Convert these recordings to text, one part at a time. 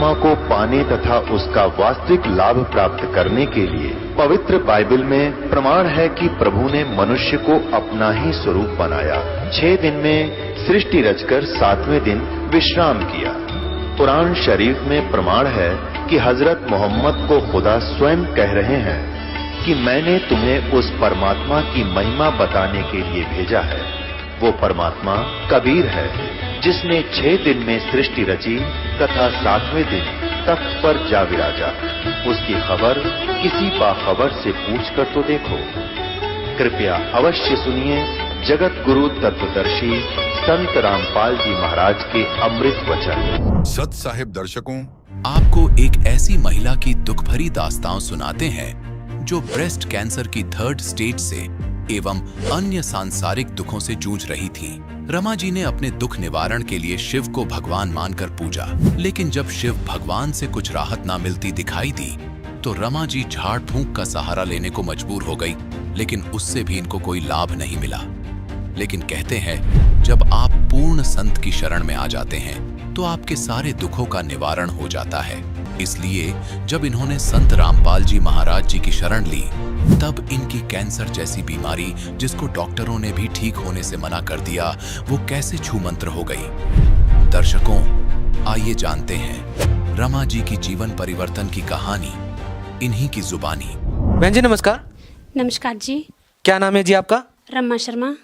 परमात्मा को पाने तथा उसका वास्तविक लाभ प्राप्त करने के लिए पवित्र बाइबल में प्रमाण है कि प्रभु ने मनुष्य को अपना ही स्वरूप बनाया। 6 दिन में सृष्टि रचकर 7वें दिन विश्राम किया। कुरान शरीफ में प्रमाण है कि हजरत मोहम्मद को खुदा स्वयं कह रहे हैं कि मैंने तुम्हें उस परमात्मा की महिमा बताने के लिए भेजा है। वो परमात्मा कबीर है जिसने 6 दिन में सृष्टि रची तथा 7वें दिन तख्त पर जा विराजा। उसकी खबर किसी बाखबर से पूछकर तो देखो। कृपया अवश्य सुनिए जगत गुरु तत्वदर्शी संत रामपाल जी महाराज के अमृत वचन। सत साहिब दर्शकों, आपको एक ऐसी महिला की दुख भरी दास्तां सुनाते हैं जो ब्रेस्ट कैंसर की 3rd स्टेज से एवं अन्य सांसारिक दुखों से जूझ रही थी। रमा जी ने अपने दुख निवारण के लिए शिव को भगवान मानकर पूजा, लेकिन जब शिव भगवान से कुछ राहत ना मिलती दिखाई दी तो रमा जी झाड़ फूंक का सहारा लेने को मजबूर हो गई, लेकिन उससे भी इनको कोई लाभ नहीं मिला। लेकिन कहते हैं जब आप पूर्ण संत की शरण में आ जाते हैं तो आपके सारे दुखों का निवारण हो जाता है। इसलिए जब इन्होंने संत रामपाल जी महाराज जी की शरण ली तब इनकी कैंसर जैसी बीमारी, जिसको डॉक्टरों ने भी ठीक होने से मना कर दिया, वो कैसे छूमंत्र हो गई। दर्शकों, आइए जानते हैं रमा जी की जीवन परिवर्तन की कहानी इन्हीं की जुबानी। बहन जी नमस्कार। नमस्कार जी। क्या नाम है जी आपका? रमा शर्मा।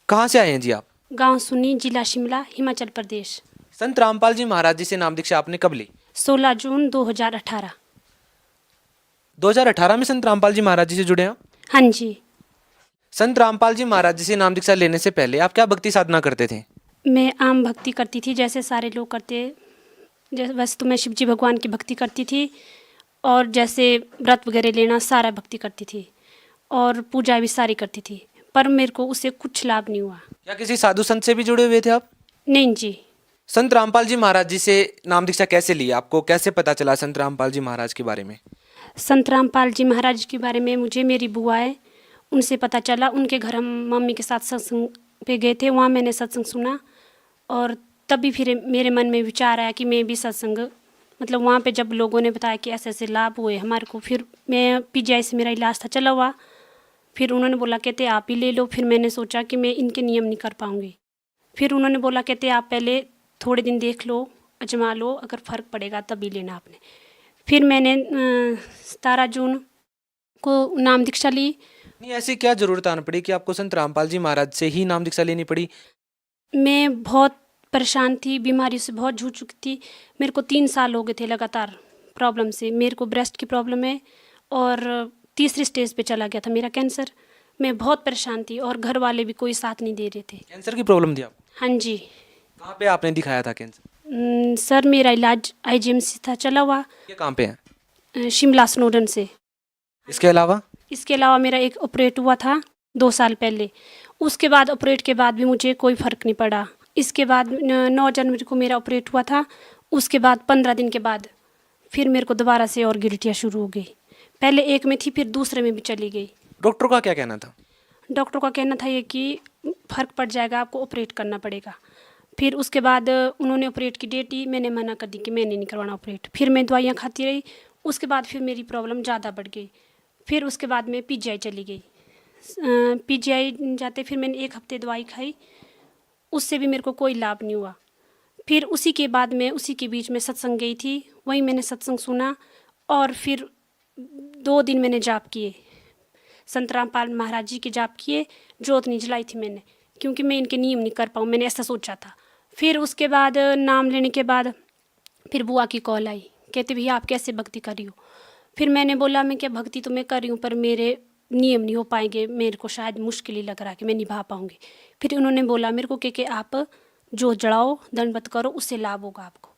कहाँ से आए हैं जी आप? गांव सुनी, जिला शिमला, हिमाचल प्रदेश। संत रामपाल जी महाराज जी से नाम दीक्षा आपने कब ली? 16 जून 2018। 2018 में संत रामपाल जी महाराज जी से जुड़े हैं? हाँ जी। संत रामपाल जी महाराज जी से नाम दीक्षा लेने से पहले आप क्या भक्ति साधना करते थे? मैं आम भक्ति करती थी जैसे सारे लोग करते। जैसे वैसे तो मैं शिव जी भगवान की भक्ति करती थी और जैसे व्रत वगैरह लेना सारा भक्ति करती थी और पूजा भी सारी करती थी, पर मेरे को उससे कुछ लाभ नहीं हुआ। क्या किसी साधु संत से भी जुड़े हुए थे आप? नहीं जी। संत रामपाल जी महाराज जी से नाम दीक्षा कैसे ली? आपको कैसे पता चला संत रामपाल जी महाराज के बारे में? संत रामपाल जी महाराज के बारे में मुझे मेरी बुआ है उनसे पता चला। उनके घर हम मम्मी के साथ सत्संग पे गए थे, वहाँ मैंने सत्संग सुना और तभी फिर मेरे मन में विचार आया कि मैं भी सत्संग, मतलब वहाँ पे जब लोगों ने बताया कि ऐसे ऐसे लाभ हुए हमारे को, फिर मैं पीजीआई से मेरा इलाज था चला हुआ, फिर उन्होंने बोला कहते आप ही ले लो। फिर मैंने सोचा कि मैं इनके नियम नहीं कर पाऊँगी। फिर उन्होंने बोला कहते आप पहले थोड़े दिन देख लो, आजमा लो, अगर फ़र्क पड़ेगा तभी लेना आपने। फिर मैंने 17 जून को नाम दीक्षा ली। नहीं, ऐसी क्या जरूरत आना पड़ी कि आपको संत रामपाल जी महाराज से ही नाम दीक्षा लेनी पड़ी? मैं बहुत परेशान थी, बीमारी से बहुत जूझ चुकी थी। मेरे को 3 साल हो गए थे लगातार प्रॉब्लम से। मेरे को ब्रेस्ट की प्रॉब्लम है और 3री स्टेज पे चला गया था मेरा कैंसर। मैं बहुत परेशान थी और घर वाले भी कोई साथ नहीं दे रहे थे। कैंसर की प्रॉब्लम थी आप? हाँ जी। कहाँ पे आपने दिखाया था कैंसर? सर मेरा इलाज आईजीएमसी था चला हुआ। ये कहाँ पे है? शिमला स्नोडन से। इसके अलावा मेरा एक ऑपरेट हुआ था 2 साल पहले। उसके बाद ऑपरेट के बाद भी मुझे कोई फ़र्क नहीं पड़ा। इसके बाद 9 जनवरी को मेरा ऑपरेट हुआ था। उसके बाद 15 दिन के बाद फिर मेरे को दोबारा से और गिल्टियाँ शुरू हो गई। पहले एक में थी, फिर दूसरे में भी चली गई। डॉक्टर का क्या कहना था? डॉक्टर का कहना था ये कि फ़र्क पड़ जाएगा, आपको ऑपरेट करना पड़ेगा। फिर उसके बाद उन्होंने ऑपरेट की डेट दी, मैंने मना कर दी कि मैंने नहीं करवाना ऑपरेट। फिर मैं दवाइयाँ खाती रही। उसके बाद फिर मेरी प्रॉब्लम ज़्यादा बढ़ गई। फिर उसके बाद मैं पीजीआई चली गई। पीजीआई जाते फिर मैंने 1 हफ्ते दवाई खाई, उससे भी मेरे को कोई लाभ नहीं हुआ। फिर उसी के बाद मैं उसी के बीच में सत्संग गई थी, वहीं मैंने सत्संग सुना और फिर 2 दिन मैंने जाप किए, संत रामपाल महाराज जी के जाप किए। जोत नहीं जलाई थी मैंने, क्योंकि मैं इनके नियम नहीं कर पाऊँ, मैंने ऐसा सोचा था। फिर उसके बाद नाम लेने के बाद फिर बुआ की कॉल आई, कहते भैया आप कैसे भक्ति कर रही हो। फिर मैंने बोला मैं क्या भक्ति तो मैं कर रही हूँ, पर मेरे नियम नहीं हो पाएंगे, मेरे को शायद मुश्किल ही लग रहा है कि मैं निभा पाऊँगी। फिर उन्होंने बोला मेरे को कि आप जो जड़ाओ, दंडवत करो, उससे लाभ होगा आपको।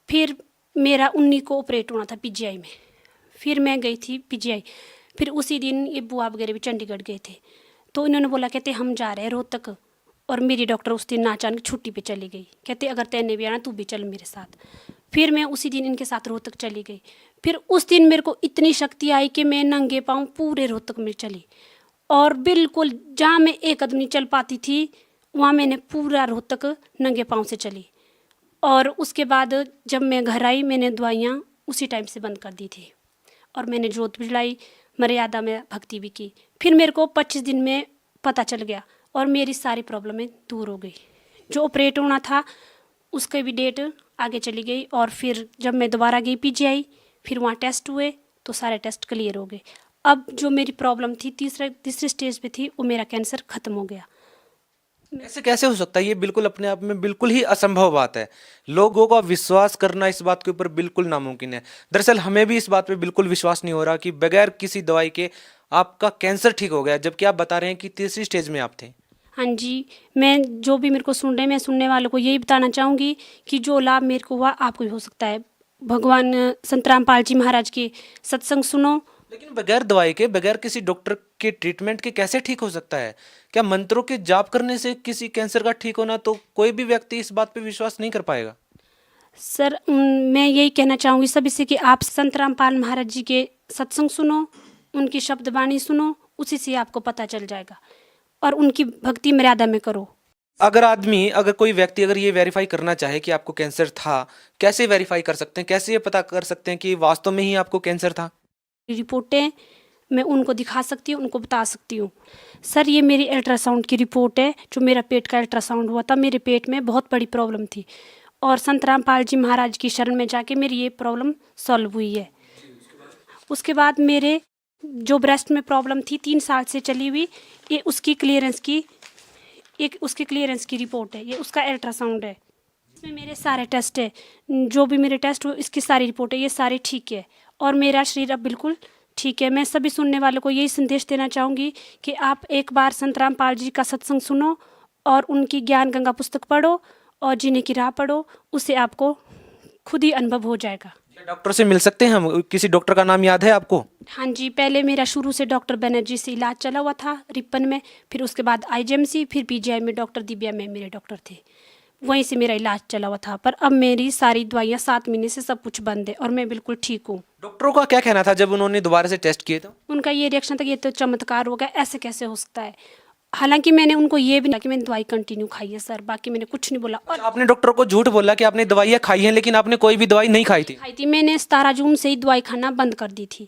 फिर मेरा 19 को ऑपरेट होना था पीजीआई में। फिर मैं गई थी पीजीआई। फिर उसी दिन ये बुआ वगैरह भी चंडीगढ़ गए थे, तो इन्होंने बोला कहते हम जा रहे हैं रोहतक। और मेरी डॉक्टर उस दिन अचानक छुट्टी पे चली गई, कहते अगर तैने भी आना तू भी चल मेरे साथ। फिर मैं उसी दिन इनके साथ रोहतक चली गई। फिर उस दिन मेरे को इतनी शक्ति आई कि मैं नंगे पाँव पूरे रोहतक में चली, और बिल्कुल जहाँ मैं 1 कदम नहीं चल पाती थी वहाँ मैंने पूरा रोहतक नंगे पाँव से चली। और उसके बाद जब मैं घर आई मैंने दवाइयाँ उसी टाइम से बंद कर दी थी और मैंने जोत भी जलाई, मर्यादा में भक्ति भी की। फिर मेरे को 25 दिन में पता चल गया और मेरी सारी प्रॉब्लमें दूर हो गई। जो ऑपरेट होना था उसकी भी डेट आगे चली गई और फिर जब मैं दोबारा गई पीजीआई, फिर वहाँ टेस्ट हुए तो सारे टेस्ट क्लियर हो गए। अब जो मेरी प्रॉब्लम थी तीसरे स्टेज पे थी, वो मेरा कैंसर ख़त्म हो गया। ऐसे कैसे हो सकता है? ये बिल्कुल अपने आप में बिल्कुल ही असंभव बात है। लोगों का विश्वास करना इस बात के ऊपर बिल्कुल नामुमकिन है। दरअसल हमें भी इस बात पे बिल्कुल विश्वास नहीं हो रहा कि बगैर किसी दवाई के आपका कैंसर ठीक हो गया, जबकि आप बता रहे हैं कि तीसरी स्टेज में आप थे। हाँ जी, मैं जो भी मेरे को सुन रहे हैं, मैं सुनने वालों को यही बताना चाहूँगी कि जो लाभ मेरे को हुआ आपको भी हो सकता है। भगवान संत रामपाल जी महाराज के सत्संग सुनो। लेकिन बगैर दवाई के, बगैर किसी डॉक्टर के ट्रीटमेंट के कैसे ठीक हो सकता है? क्या मंत्रों के जाप करने से किसी कैंसर का ठीक होना, तो कोई भी व्यक्ति इस बात पे विश्वास नहीं कर पाएगा? सर मैं यही कहना चाहूँगी सभी से कि आप संत रामपाल महाराज जी के सत्संग सुनो, उनकी शब्द वाणी सुनो, उसी से आपको पता चल जाएगा और उनकी भक्ति मर्यादा में करो। अगर कोई व्यक्ति अगर ये वेरीफाई करना चाहे कि आपको कैंसर था, कैसे वेरीफाई कर सकते हैं? कैसे ये पता कर सकते हैं कि वास्तव में ही आपको कैंसर था? रिपोर्टें मैं उनको दिखा सकती हूँ, उनको बता सकती हूँ। सर ये मेरी अल्ट्रासाउंड की रिपोर्ट है, जो मेरा पेट का अल्ट्रासाउंड हुआ था। मेरे पेट में बहुत बड़ी प्रॉब्लम थी और संत रामपाल जी महाराज की शरण में जाके मेरी ये प्रॉब्लम सॉल्व हुई है। उसके बाद मेरे जो ब्रेस्ट में प्रॉब्लम थी 3 साल से चली हुई, ये उसकी क्लियरेंस की रिपोर्ट है। ये उसका अल्ट्रासाउंड है, इसमें मेरे सारे टेस्ट है, जो भी मेरे टेस्ट हुए इसकी सारी रिपोर्ट है, ये सारी ठीक है और मेरा शरीर अब बिल्कुल ठीक है। मैं सभी सुनने वालों को यही संदेश देना चाहूँगी कि आप एक बार संत रामपाल जी का सत्संग सुनो और उनकी ज्ञान गंगा पुस्तक पढ़ो और जीने की राह पढ़ो, उससे आपको खुद ही अनुभव हो जाएगा। डॉक्टर से मिल सकते हैं हम? किसी डॉक्टर का नाम याद है आपको? हाँ जी, पहले मेरा शुरू से डॉक्टर बनर्जी से इलाज चला हुआ था रिपन में, फिर उसके बाद आईजीएमसी, फिर पीजीआई में डॉक्टर दिव्या में मेरे डॉक्टर थे, वहीं से मेरा इलाज चला हुआ था। पर अब मेरी सारी दवाइयाँ 7 महीने से सब कुछ बंद है और मैं बिल्कुल ठीक हूँ। डॉक्टरों का क्या कहना था जब उन्होंने दोबारा से टेस्ट किए? तो उनका ये रिएक्शन था कि ये तो चमत्कार हो गया, ऐसे कैसे हो सकता है। हालांकि मैंने उनको ये भी नहीं कि मैंने दवाई कंटिन्यू खाई है सर, बाकी मैंने कुछ नहीं बोला। और आपने डॉक्टर को झूठ बोला कि आपने दवाइयाँ खाई हैं, लेकिन आपने कोई भी दवाई नहीं खाई थी? मैंने 17 जून से ही दवाई खाना बंद कर दी थी,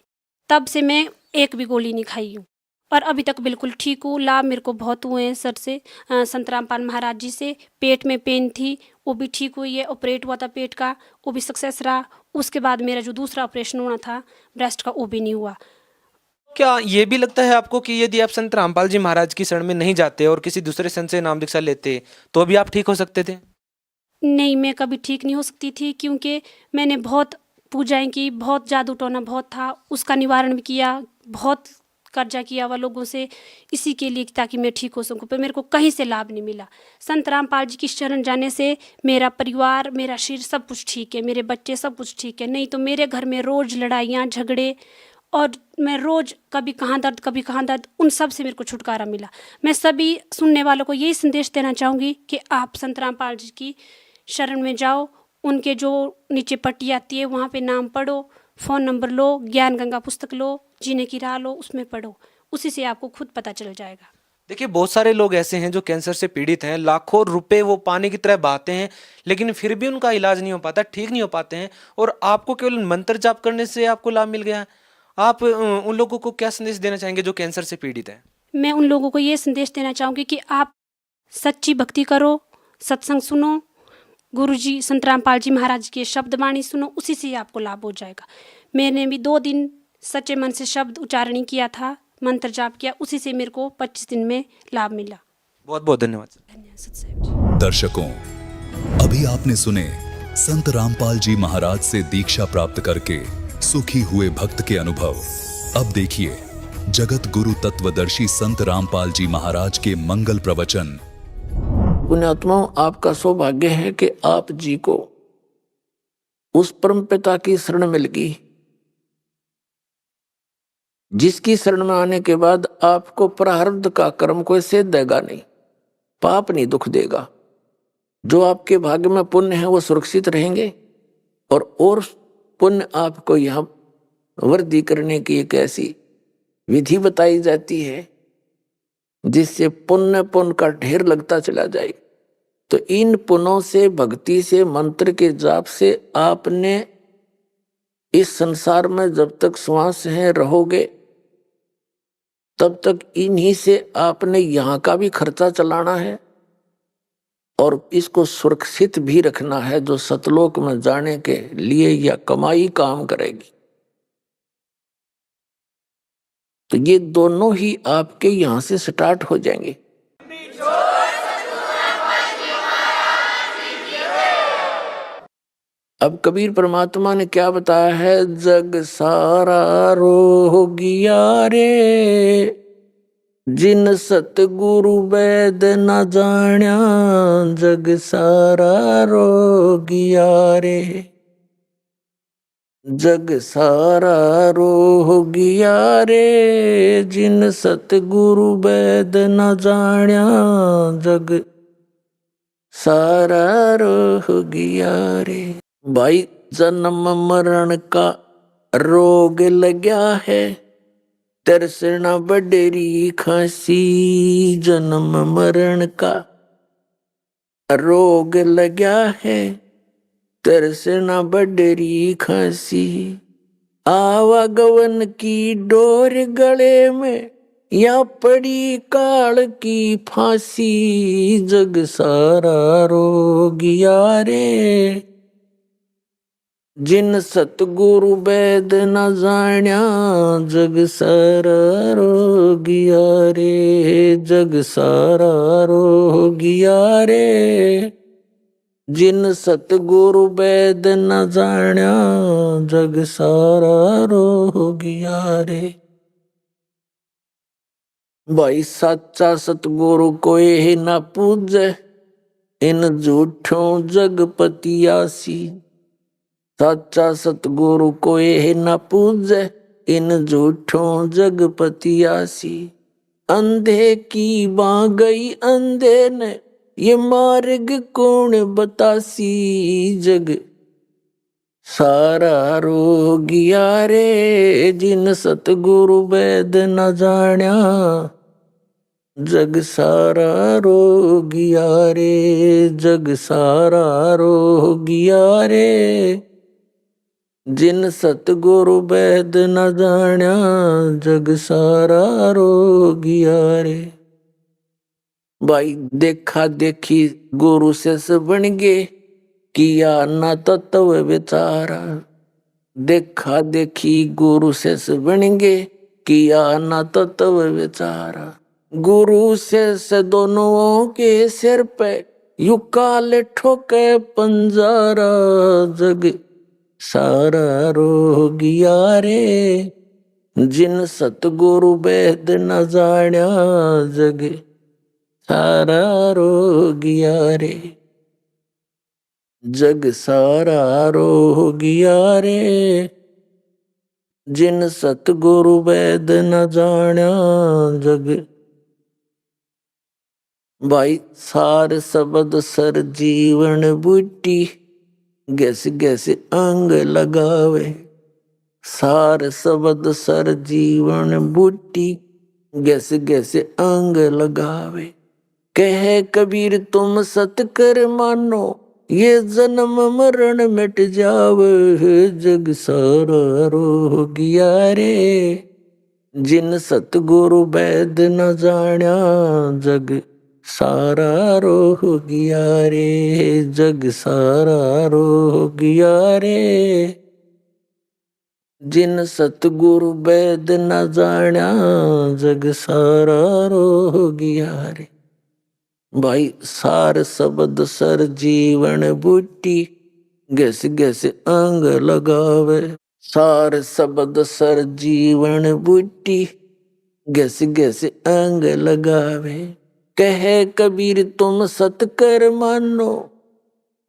तब से मैं एक भी गोली नहीं खाई हूँ और अभी तक बिल्कुल ठीक हूँ। लाभ मेरे को बहुत हुए हैं सर से, संत रामपाल महाराज जी से। पेट में पेन थी वो भी ठीक हुई है, ऑपरेट हुआ था पेट का, वो भी सक्सेस रहा। उसके बाद मेरा जो दूसरा ऑपरेशन होना था ब्रेस्ट का, वो भी नहीं हुआ। क्या ये भी लगता है आपको कि यदि आप संत रामपाल जी महाराज की शरण में नहीं जाते और किसी दूसरे संत से नाम दीक्षा लेते तो भी आप ठीक हो सकते थे? नहीं, मैं कभी ठीक नहीं हो सकती थी, क्योंकि मैंने बहुत पूजाएं की, बहुत जादू टोना बहुत था, उसका निवारण भी किया, बहुत कर्जा किया हुआ लोगों से इसी के लिए ताकि मैं ठीक हो सकूं, पर मेरे को कहीं से लाभ नहीं मिला। संत रामपाल जी की शरण जाने से मेरा परिवार, मेरा शरीर सब कुछ ठीक है, मेरे बच्चे सब कुछ ठीक है। नहीं तो मेरे घर में रोज़ लड़ाइयाँ झगड़े और मैं रोज़ कभी कहाँ दर्द, उन सब से मेरे को छुटकारा मिला। मैं सभी सुनने वालों को यही संदेश देना चाहूँगी कि आप संत रामपाल जी की शरण में जाओ, उनके जो नीचे पट्टी आती है वहाँ पे नाम पढ़ो, फ़ोन नंबर लो, ज्ञान गंगा पुस्तक लो, जीने की राह लो, उसमें पढ़ो, उसी से आपको खुद पता चल जाएगा। देखिए, बहुत सारे लोग ऐसे हैं जो कैंसर से पीड़ित हैं, लाखों रुपए वो पानी की तरह बहाते हैं, लेकिन फिर भी उनका इलाज नहीं हो पाता, ठीक नहीं हो पाते हैं, और आपको केवल मंत्र जाप करने से आपको लाभ मिल गया। आप उन लोगों को क्या संदेश देना चाहेंगे जो कैंसर से पीड़ित हैं? मैं उन लोगों को ये संदेश देना चाहूँगी कि आप सच्ची भक्ति करो, सत्संग सुनो, गुरुजी संत रामपाल जी महाराज के शब्द वाणी सुनो, उसी से आपको लाभ हो जाएगा। मैंने भी 2 दिन सच्चे मन से शब्द उच्चारण किया था, मंत्र जाप किया, उसी से मेरे को 25 दिन में लाभ मिला। बहुत बहुत धन्यवाद। धन्यवाद सत साहिब जी। दर्शकों, अभी आपने सुने संत रामपाल जी महाराज से दीक्षा प्राप्त करके सुखी हुए भक्त के अनुभव। अब देखिए जगत गुरु तत्वदर्शी संत रामपाल जी महाराज के मंगल प्रवचन। पुण्यात्माओं, आपका सौभाग्य है कि आप जी को उस परम पिता की शरण मिल गई, जिसकी शरण में आने के बाद आपको प्रारब्ध का कर्म कोई सेध देगा नहीं, पाप नहीं दुख देगा। जो आपके भाग्य में पुण्य है वो सुरक्षित रहेंगे, और पुण्य आपको यह वृद्धि करने की एक ऐसी विधि बताई जाती है जिससे पुण्य का ढेर लगता चला जाए। तो इन पुनों से, भक्ति से, मंत्र के जाप से आपने इस संसार में जब तक श्वास है रहोगे तब तक इन्हीं से आपने यहाँ का भी खर्चा चलाना है और इसको सुरक्षित भी रखना है, जो सतलोक में जाने के लिए यह कमाई काम करेगी। तो ये दोनों ही आपके यहां से स्टार्ट हो जाएंगे। अब कबीर परमात्मा ने क्या बताया है, जग सारा रोगिया रे, जिन सतगुरु वैद न जाण्या, जग सारा रोगिया रे, जग सारा रोगिया रे, जिन सतगुरु वैद न जाण्या, जग सारा रोगिया रे। भाई जन्म मरण का रोग लग्या है, तरसना बडेरी खांसी, जन्म मरण का रोग लग्या है, तरसना बडेरी खांसी, आवागवन की डोर गले में, या पड़ी काल की फांसी, जग सारा रोगिया रे, जिन सतगुरु वैद न जाण्या, जग सारा रोगिया रे, जग सारा रोगिया रे, जिन सतगुरु वैद न जाण्या, जग सारा रोगिया रे। भाई सच्चा सतगुरु कोई न पूजे, इन झूठों जगपतियासी, सच्चा सतगुरु कोई न पूजे, इन झूठों जगपतियासी, अंधे की बां गई अंधे ने, ये मार्ग कौन बतासी, जग सारा रोगिया रे, जिन सतगुरु वैद न जाण्या, जग सारा रोगिया रे, जग सारा रोगिया रे, जिन सतगुरु वैद न जाण्या, जग सारा रोगिया रे। भाई देखा देखी गुरु से बन गे, किया न तत्व विचारा, देखा देखी गुरु से बन गे, किया न तत्व विचारा, गुरु से दोनों के सिर पे यू काल ठोके पंजारा, जग सारा रोगिया रे, जिन सतगुरु वैद न जाण्या, जग सारा रोगिया रे, जग सारा रोगिया रे, जिन सतगुरु वैद न जाण्या, जग। भाई सार शब्द सर जीवन बूटी, गैसे गैसे अंग लगावे, सार शब्द सर जीवन बूटी, गैसे गैसे अंग लगावे, कहे कबीर तुम सत कर मानो, ये जन्म मरण मिट जावे, जग सारा रोगिया रे, जिन सतगुरु वैद न जाण्या, जग सारा रोगिया रे, जग सारा रोगिया रे, जिन सतगुरु वैद न जाण्या, जग सारा रोगिया रे। भाई सार शब्द सर जीवन बूटी, गैस गैस अंग लगावे, सार शब्द सर जीवन बूटी, गैस गैस अंग लगावे, कहे कबीर तुम सत कर मानो,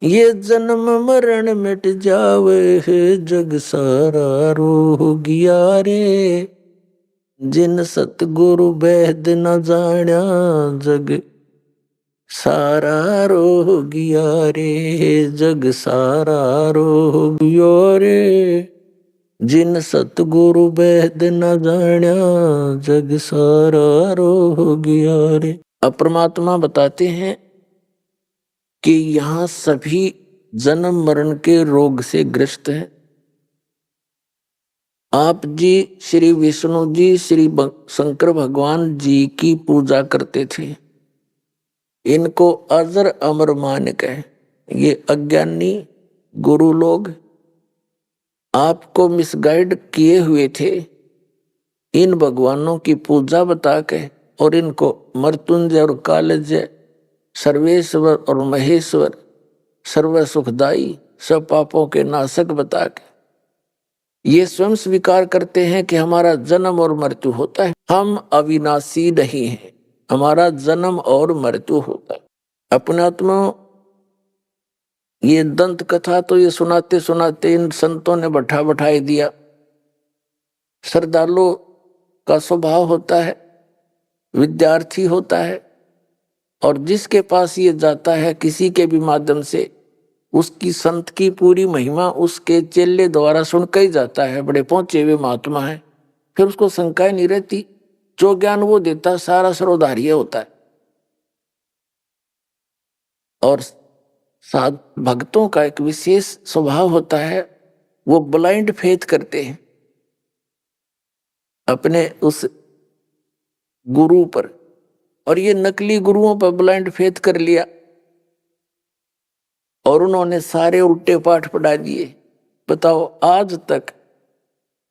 ये जन्म मरण मिट जावे, जग सारा रोगिया रे, जिन सतगुरु वैद न जाण्या, जग सारा रोगिया रे, जग सारा रोगिया रे, जिन सतगुरु वैद न जाण्या, जग सारा रोगिया रे। अब परमात्मा बताते हैं कि यहाँ सभी जन्म मरण के रोग से ग्रस्त हैं। आप जी श्री विष्णु जी श्री शंकर भगवान जी की पूजा करते थे, इनको अजर अमर मान के ये अज्ञानी गुरु लोग आपको मिसगाइड किए हुए थे। इन भगवानों की पूजा बता के और इनको मृत्युंजय और कालजय, सर्वेश्वर और महेश्वर, सर्व सुखदाई, सब पापों के नाशक बता के ये स्वयं स्वीकार करते हैं कि हमारा जन्म और मृत्यु होता है। हम अविनाशी नहीं हैं, हमारा जन्म और मृत्यु होता है। अपने आत्मा ये दंत कथा तो ये सुनाते सुनाते इन संतों ने बैठाई दिया। श्रद्धालु का स्वभाव होता है, विद्यार्थी होता है, और जिसके पास ये जाता है किसी के भी माध्यम से उसकी संत की पूरी महिमा उसके चेले द्वारा सुन के ही जाता है। बड़े पहुंचे हुए महात्मा है, फिर उसको शंकाएं नहीं रहती। जो ज्ञान वो देता सारा सर्वधार्य होता है। और साध भक्तों का एक विशेष स्वभाव होता है, वो ब्लाइंड फेथ करते हैं अपने उस गुरु पर, और ये नकली गुरुओं पर ब्लाइंड फेथ कर लिया और उन्होंने सारे उल्टे पाठ पढ़ा दिए। बताओ, आज तक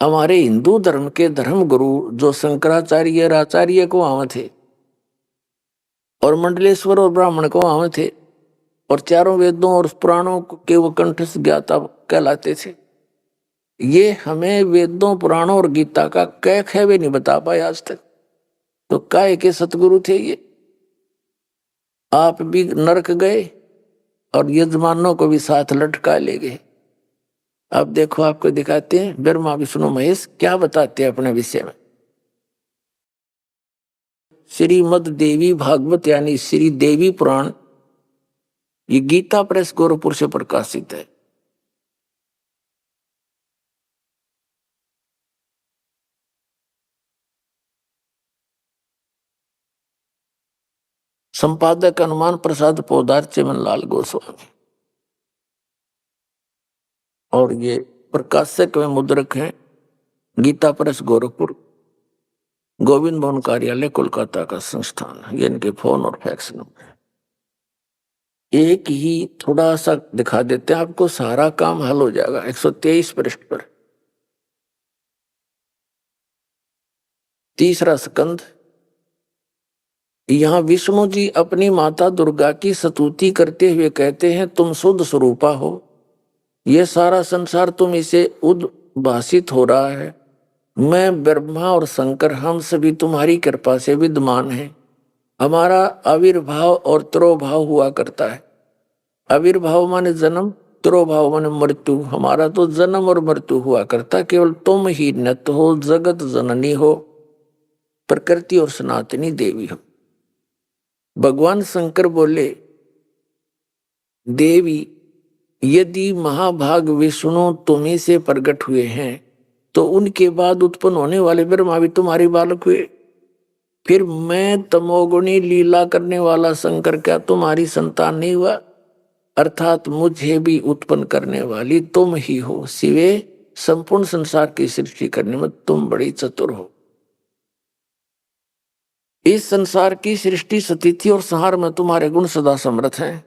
हमारे हिंदू धर्म के धर्म गुरु जो शंकराचार्य और आचार्य को आवे थे और मंडलेश्वर और ब्राह्मण को आवे थे और चारों वेदों और पुराणों के वो कंठस्थ ज्ञाता कहलाते थे, ये हमें वेदों पुराणों और गीता का कै खे भी नहीं बता पाए आज तक। तो काय के सतगुरु थे ये? आप भी नरक गए और यजमानों को भी साथ लटका ले गए। अब देखो, आपको दिखाते हैं ब्रह्मा विष्णु महेश क्या बताते हैं अपने विषय में। श्रीमद देवी भागवत यानी श्री देवी पुराण, ये गीता प्रेस गोरखपुर से प्रकाशित है। संपादक हनुमान प्रसाद पोदार, चिमनलाल गोस्वामी, और ये प्रकाशक में मुद्रक हैं गीता प्रेस गोरखपुर, गोविंद भवन कार्यालय कोलकाता का संस्थान है। ये इनके फोन और फैक्स नंबर। एक ही थोड़ा सा दिखा देते हैं आपको, सारा काम हल हो जाएगा। 123 पृष्ठ पर 3रा स्कंद। यहाँ विष्णु जी अपनी माता दुर्गा की स्तुति करते हुए कहते हैं, तुम शुद्ध स्वरूपा हो, यह सारा संसार तुम इसे उद्भासित हो रहा है। मैं ब्रह्मा और शंकर हम सभी तुम्हारी कृपा से विद्यमान हैं। हमारा आविर्भाव और तिरोभाव हुआ करता है। आविर्भाव माने जन्म, तिरोभाव माने मृत्यु। हमारा तो जन्म और मृत्यु हुआ करता, केवल तुम ही नित्य हो, जगत जननी हो, प्रकृति और सनातनी देवी हो। भगवान शंकर बोले, देवी यदि महाभाग विष्णु तुम्ही से प्रकट हुए हैं तो उनके बाद उत्पन्न होने वाले ब्रह्मा भी तुम्हारे बालक हुए। फिर मैं तमोगुणी लीला करने वाला शंकर क्या तुम्हारी संतान नहीं हुआ? अर्थात मुझे भी उत्पन्न करने वाली तुम ही हो। शिवे, संपूर्ण संसार की सृष्टि करने में तुम बड़ी चतुर हो। इस संसार की सृष्टि, स्थिति और संहार में तुम्हारे गुण सदा समर्थ हैं।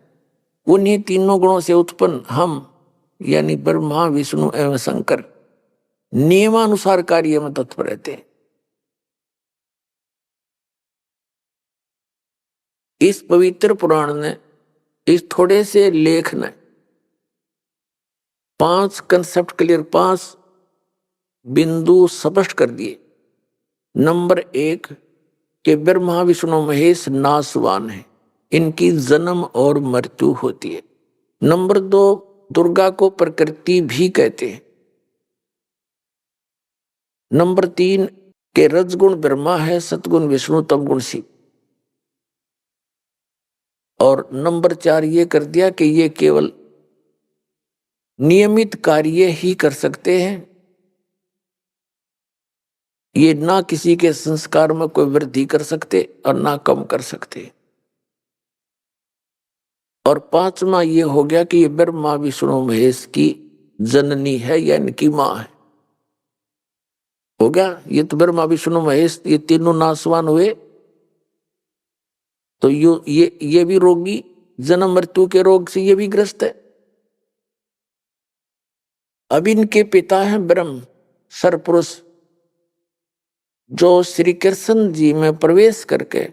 उन्हीं तीनों गुणों से उत्पन्न हम यानी ब्रह्मा विष्णु एवं शंकर नियमानुसार कार्य में तत्पर रहते हैं। इस पवित्र पुराण ने, इस थोड़े से लेख ने 5 कंसेप्ट क्लियर, 5 बिंदु स्पष्ट कर दिए। नंबर 1 कि ब्रह्मा विष्णु महेश नाशवान है, इनकी जन्म और मृत्यु होती है। नंबर 2 दुर्गा को प्रकृति भी कहते हैं। नंबर 3 के रजगुण ब्रह्मा है, सतगुण विष्णु, तमगुण शिव। और नंबर 4 ये कर दिया कि ये केवल नियमित कार्य ही कर सकते हैं, ये ना किसी के संस्कार में कोई वृद्धि कर सकते और ना कम कर सकते। और पांचवा ये हो गया कि ये ब्रह्मा विष्णु महेश की जननी है या इनकी मां है। हो गया, ये तो ब्रह्मा विष्णु महेश ये तीनों नासवान हुए, तो ये भी रोगी, जन्म मृत्यु के रोग से ये भी ग्रस्त है। अब इनके पिता हैं ब्रह्म सरपुरुष, जो श्री कृष्ण जी में प्रवेश करके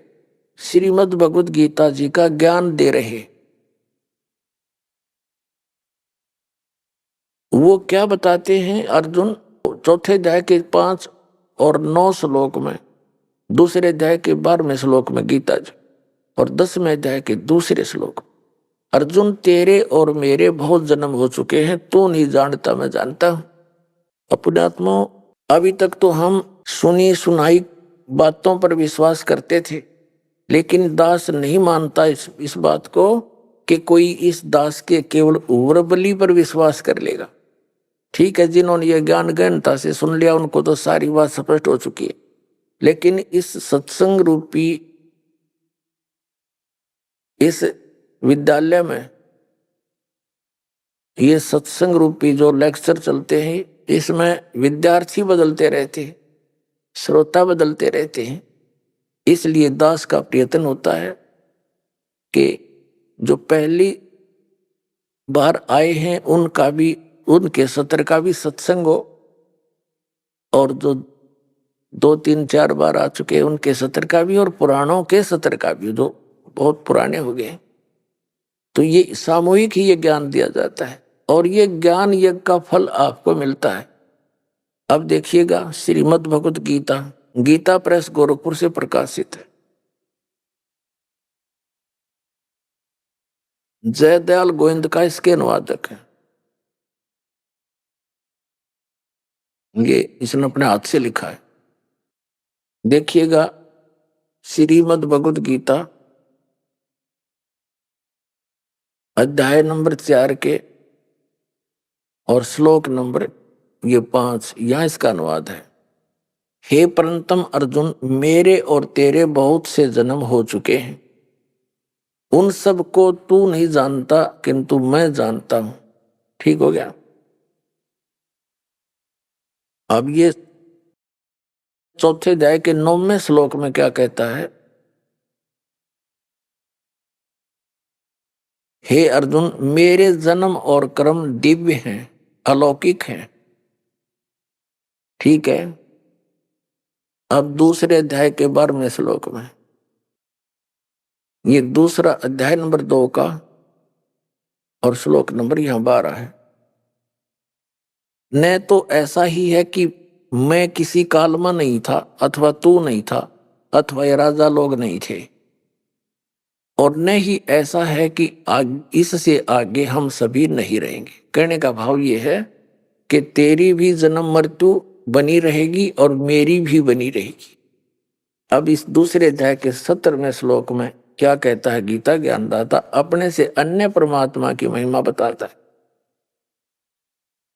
श्रीमद् भगवद गीता जी का ज्ञान दे रहे। वो क्या बताते हैं अर्जुन, चौथे अध्याय के 5 और 9 श्लोक में, दूसरे अध्याय के 12वें श्लोक में गीता जी, और 10वें अध्याय के दूसरे श्लोक, अर्जुन तेरे और मेरे बहुत जन्म हो चुके हैं, तू नहीं जानता मैं जानता हूं। अपने आत्मा अभी तक तो हम सुनी सुनाई बातों पर विश्वास करते थे, लेकिन दास नहीं मानता इस बात को कि कोई इस दास के केवल उर्वरबली पर विश्वास कर लेगा। ठीक है, जिन्होंने ये ज्ञान गहनता से सुन लिया उनको तो सारी बात स्पष्ट हो चुकी है, लेकिन इस सत्संग रूपी इस विद्यालय में ये सत्संग रूपी जो लेक्चर चलते हैं, इसमें विद्यार्थी बदलते रहते हैं, श्रोता बदलते रहते हैं। इसलिए दास का प्रयत्न होता है कि जो पहली बार आए हैं उनका भी, उनके सत्र का भी सत्संग हो, और जो 2, 3, 4 बार आ चुके हैं उनके सत्र का भी, और पुराणों के सत्र का भी, जो बहुत पुराने हो गए। तो ये सामूहिक ही ये ज्ञान दिया जाता है, और ये ज्ञान यज्ञ का फल आपको मिलता है। अब देखिएगा, श्रीमद् भगवद गीता, गीता प्रेस गोरखपुर से प्रकाशित है। जयदयाल गोविंद का इसके अनुवादक है। ये इसने अपने हाथ से लिखा है। देखिएगा, श्रीमद् भगवद गीता अध्याय नंबर 4 के और श्लोक नंबर 5, यहां इसका अनुवाद है। हे परंतम अर्जुन, मेरे और तेरे बहुत से जन्म हो चुके हैं, उन सब को तू नहीं जानता किंतु मैं जानता हूं। ठीक हो गया। अब ये चौथे अध्याय के 9वें श्लोक में क्या कहता है, हे अर्जुन, मेरे जन्म और कर्म दिव्य हैं, अलौकिक हैं। ठीक है। अब दूसरे अध्याय के 12वें श्लोक में, ये दूसरा अध्याय नंबर 2 का और श्लोक नंबर यहां 12 है। न तो ऐसा ही है कि मैं किसी काल में नहीं था, अथवा तू नहीं था, अथवा ये राजा लोग नहीं थे, और न ही ऐसा है कि इससे आगे हम सभी नहीं रहेंगे। कहने का भाव ये है कि तेरी भी जन्म मृत्यु बनी रहेगी और मेरी भी बनी रहेगी। अब इस दूसरे अध्याय के 17वें श्लोक में क्या कहता है गीता ज्ञानदाता, अपने से अन्य परमात्मा की महिमा बताता है।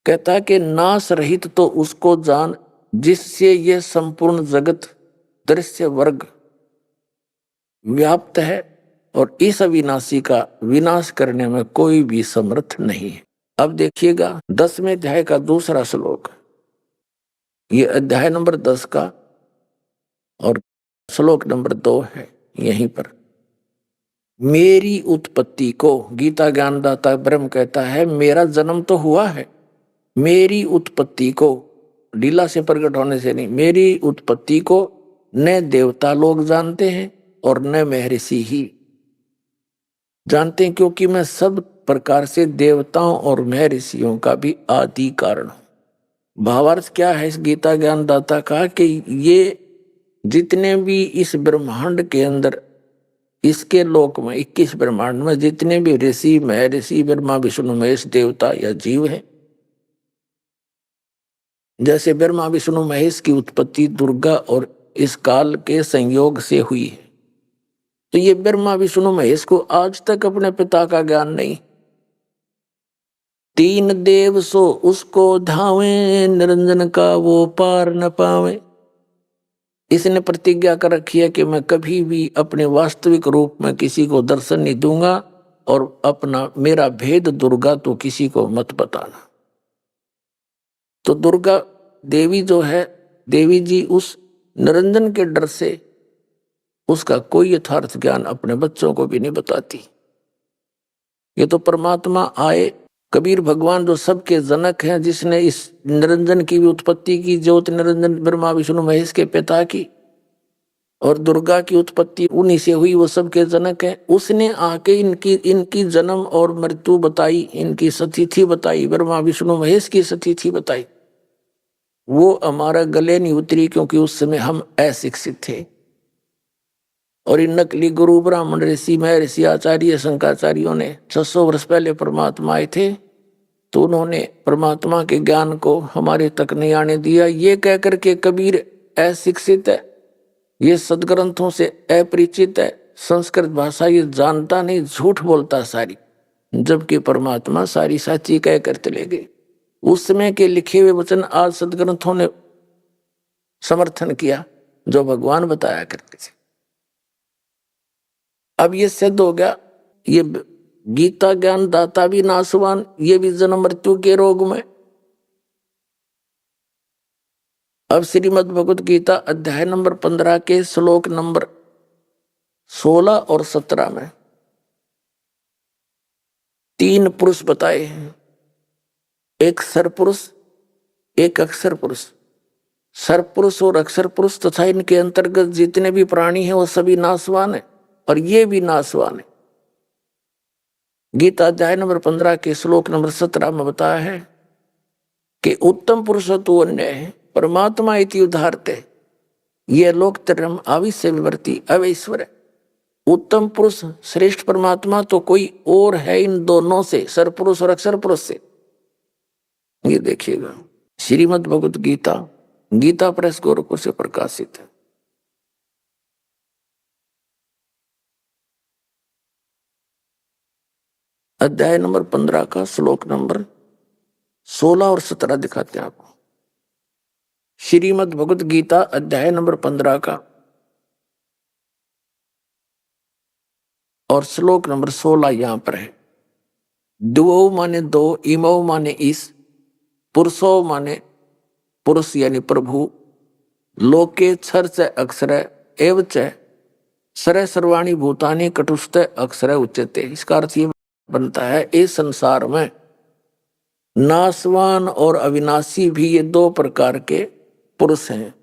कहता है कि नाश रहित तो उसको जान जिससे ये संपूर्ण जगत दृश्य वर्ग व्याप्त है, और इस अविनाशी का विनाश करने में कोई भी समर्थ नहीं है। अब देखिएगा 10वें अध्याय का दूसरा श्लोक, ये अध्याय नंबर 10 का और श्लोक नंबर 2 है। यहीं पर मेरी उत्पत्ति को गीता ज्ञानदाता ब्रह्म कहता है, मेरा जन्म तो हुआ है, मेरी उत्पत्ति को लीला से प्रकट होने से नहीं, मेरी उत्पत्ति को न देवता लोग जानते हैं और न महर्षि ही जानते हैं, क्योंकि मैं सब प्रकार से देवताओं और महर्षियों का भी आदि कारण हूं। भावार्थ क्या है इस गीता ज्ञानदाता का, कि ये जितने भी इस ब्रह्मांड के अंदर, इसके लोक में 21 ब्रह्मांड में जितने भी ऋषि महर्षि ब्रह्मा विष्णु महेश देवता या जीव हैं, जैसे ब्रह्मा विष्णु महेश की उत्पत्ति दुर्गा और इस काल के संयोग से हुई है, तो ये ब्रह्मा विष्णु महेश को आज तक अपने पिता का ज्ञान नहीं। 3 देव सो उसको धावे, निरंजन का वो पार न पावे। इसने प्रतिज्ञा कर रखी है कि मैं कभी भी अपने वास्तविक रूप में किसी को दर्शन नहीं दूंगा, और अपना मेरा भेद दुर्गा तो किसी को मत बताना। तो दुर्गा देवी जो है, देवी जी उस निरंजन के डर से उसका कोई यथार्थ ज्ञान अपने बच्चों को भी नहीं बताती। ये तो परमात्मा आए, कबीर भगवान जो सबके जनक हैं, जिसने इस निरंजन की भी उत्पत्ति की, ज्योत निरंजन ब्रह्मा विष्णु महेश के पिता की, और दुर्गा की उत्पत्ति उन्हीं से हुई, वो सबके जनक है। उसने आके इनकी जन्म और मृत्यु बताई, इनकी सतिथि बताई, ब्रह्मा विष्णु महेश की सतिथि बताई। वो हमारा गले नहीं उतरी, क्योंकि उस समय हम अशिक्षित थे। और इन नकली गुरु ब्राह्मण ऋषि महर्षि आचार्य शंकराचार्यों ने 600 वर्ष पहले परमात्मा आए थे, तो उन्होंने परमात्मा के ज्ञान को हमारे तक नहीं आने दिया। ये कह करके कबीर अशिक्षित है, ये सदग्रंथों से अपरिचित है, संस्कृत भाषा ये जानता नहीं, झूठ बोलता सारी, जबकि परमात्मा सारी साची कह कर चले गए। उस समय के लिखे हुए वचन आज सदग्रंथों ने समर्थन किया, जो भगवान बताया करते थे। अब ये सिद्ध हो गया, ये गीता ज्ञान दाता भी नासवान, ये भी जन्म मृत्यु के रोग में। अब श्रीमद् भगवत गीता अध्याय नंबर 15 के श्लोक नंबर 16 और 17 में 3 पुरुष बताए हैं, एक सरपुरुष, एक अक्षर पुरुष। सरपुरुष और अक्षर पुरुष तथा इनके अंतर्गत जितने भी प्राणी हैं वो सभी नासवान है, और ये भी नासवान है। गीता अध्याय नंबर 15 के श्लोक नंबर 17 में बताया है कि उत्तम पुरुष तो अन्य है, परमात्मा इति उदाहरते, ये लोकत्रयम् आविश्य विवर्ती अवैश्वर है। उत्तम पुरुष श्रेष्ठ परमात्मा तो कोई और है इन दोनों से, सरपुरुष और अक्षर पुरुष से। ये देखिएगा, श्रीमद् भगवत गीता, गीता प्रेस गोरखपुर से प्रकाशित है। अध्याय नंबर 15 का श्लोक नंबर 16 और 17 दिखाते हैं आपको। श्रीमद् भगवत गीता अध्याय नंबर 15 का और श्लोक नंबर 16 यहां पर है। द्वौ माने दो, इमौ माने इस, पुरुषो माने पुरुष यानी प्रभु, लोके क्षर च अक्षर एव च सर्व सर्वाणी भूतानि कटुस्थ अक्षर उच्यते। इसका अर्थ ये बनता है, इस संसार में नासवान और अविनाशी भी ये 2 प्रकार के पुरुष हैं।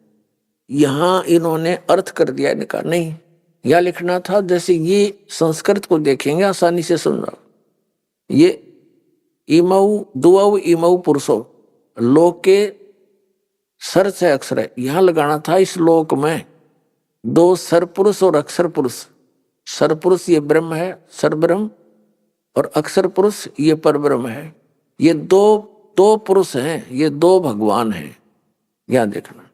यहां इन्होंने अर्थ कर दिया, इनका नहीं, यह लिखना था जैसे ये संस्कृत को देखेंगे आसानी से समझना। ये इमौ दुऔ इमौ पुरुषो लोके सर से अक्षर है, यहां लगाना था इस लोक में 2 सरपुरुष और अक्षर पुरुष। सरपुरुष ये ब्रह्म है, सरब्रह्म, और अक्षर पुरुष ये परब्रह्म है। ये दो पुरुष हैं, ये 2 भगवान हैं। यहां देखना,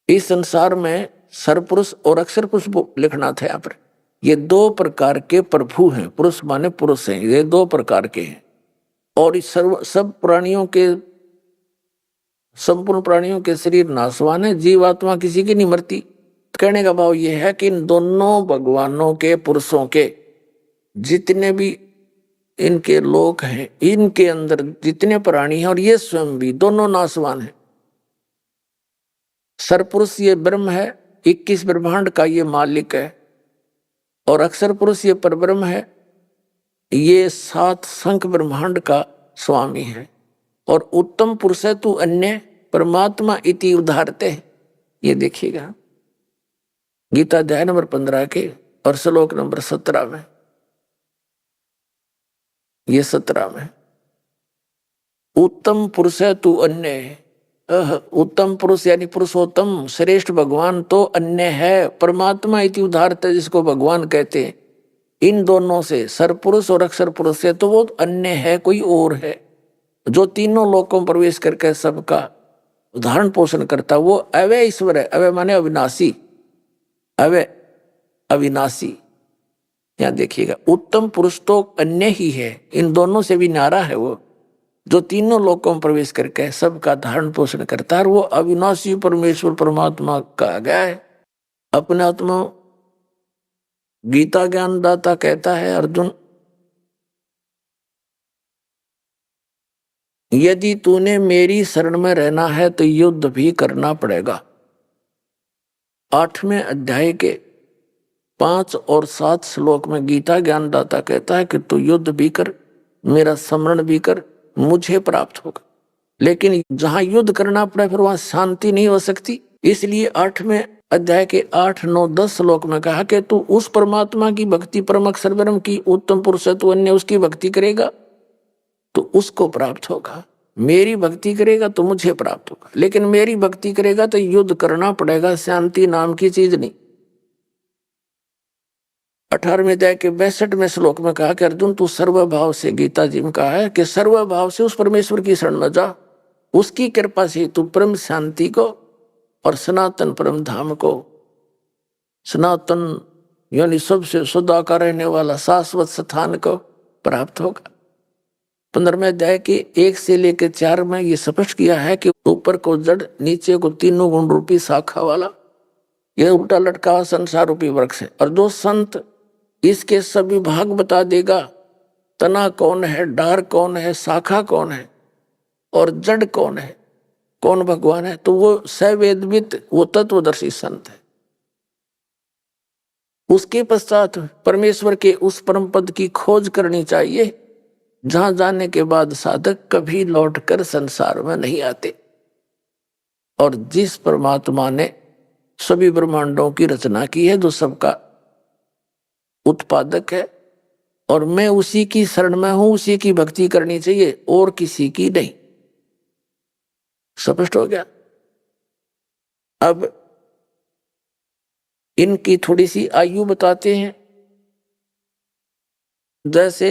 इस संसार में सरपुरुष और अक्षर पुरुष लिखना था यहाँ पर। ये 2 प्रकार के प्रभु हैं, पुरुष माने पुरुष हैं, ये 2 प्रकार के हैं। और इस सब प्राणियों के, संपूर्ण प्राणियों के शरीर नासवान है, जीवात्मा किसी की नहीं मरती। कहने का भाव यह है कि इन दोनों भगवानों के, पुरुषों के जितने भी इनके लोक हैं, इनके अंदर जितने प्राणी हैं, और ये स्वयं भी दोनों नासवान हैं। सरपुरुष ये ब्रह्म है, 21 ब्रह्मांड का ये मालिक है, और अक्षर पुरुष ये परब्रह्म है, ये 7 शंख ब्रह्मांड का स्वामी है। और उत्तम पुरुष है तू अन्य परमात्मा इति उदाहरते। ये देखिएगा गीता अध्याय नंबर 15 के और श्लोक नंबर 17 में, ये 17 में उत्तम पुरुष है तू अन्य है। उत्तम पुरुष यानी पुरुषोत्तम श्रेष्ठ भगवान तो अन्य है, परमात्मा इति उदाहरते जिसको भगवान कहते हैं। इन दोनों से, सरपुरुष और अक्षर पुरुष से, तो वो अन्य है, कोई और है, जो तीनों लोकों में प्रवेश करके सबका उदाहरण पोषण करता, वो अवय ईश्वर है। अवय माने अविनाशी, अवय अविनाशी। यहां देखिएगा, उत्तम पुरुष तो अन्य ही है, इन दोनों से भी न्यारा है वो, जो तीनों लोकों में प्रवेश करके सबका धारण पोषण करता है। वो अविनाशी परमेश्वर परमात्मा कहा गया है। अपने आत्मा गीता ज्ञानदाता कहता है, अर्जुन यदि तूने मेरी शरण में रहना है तो युद्ध भी करना पड़ेगा। 8वें अध्याय के 5 और 7 श्लोक में गीता ज्ञानदाता कहता है कि तू युद्ध भी कर, मेरा स्मरण भी कर, मुझे प्राप्त होगा। लेकिन जहां युद्ध करना पड़े फिर वहां शांति नहीं हो सकती। इसलिए 8वें अध्याय के 8, 9, 10 श्लोक में कहा कि तू उस परमात्मा की भक्ति, परम अक्षर ब्रह्म की, उत्तम पुरुष है, तू अन्य उसकी भक्ति करेगा तो उसको प्राप्त होगा। मेरी भक्ति करेगा तो मुझे प्राप्त होगा। लेकिन मेरी भक्ति करेगा तो युद्ध करना पड़ेगा, शांति नाम की चीज नहीं। 18वें अध्याय के 62वें श्लोक में कहा कि अर्जुन तू सर्वभाव से, गीता जी में कहा है कि सर्वभाव से उस परमेश्वर की शरण में जा, उसकी कृपा से तू परम शांति को और सनातन परम धाम को, सनातन यानी सबसे सदा का रहने वाला शाश्वत स्थान को प्राप्त होगा। 15वें अध्याय के 1 से लेकर 4 में ये स्पष्ट किया है कि ऊपर को जड़, नीचे को तीनों गुण रूपी शाखा वाला यह उल्टा लटका हुआ संसार रूपी वृक्ष है। और जो संत इसके सभी भाग बता देगा, तना कौन है, डार कौन है, शाखा कौन है और जड़ कौन है, कौन भगवान है, तो वो सवेदवित, वो तत्वदर्शी संत है। उसके पश्चात परमेश्वर के उस परम पद की खोज करनी चाहिए जहां जाने के बाद साधक कभी लौटकर संसार में नहीं आते। और जिस परमात्मा ने सभी ब्रह्मांडों की रचना की है, जो सबका उत्पादक है, और मैं उसी की शरण में हूं, उसी की भक्ति करनी चाहिए और किसी की नहीं। स्पष्ट हो गया। अब इनकी थोड़ी सी आयु बताते हैं। जैसे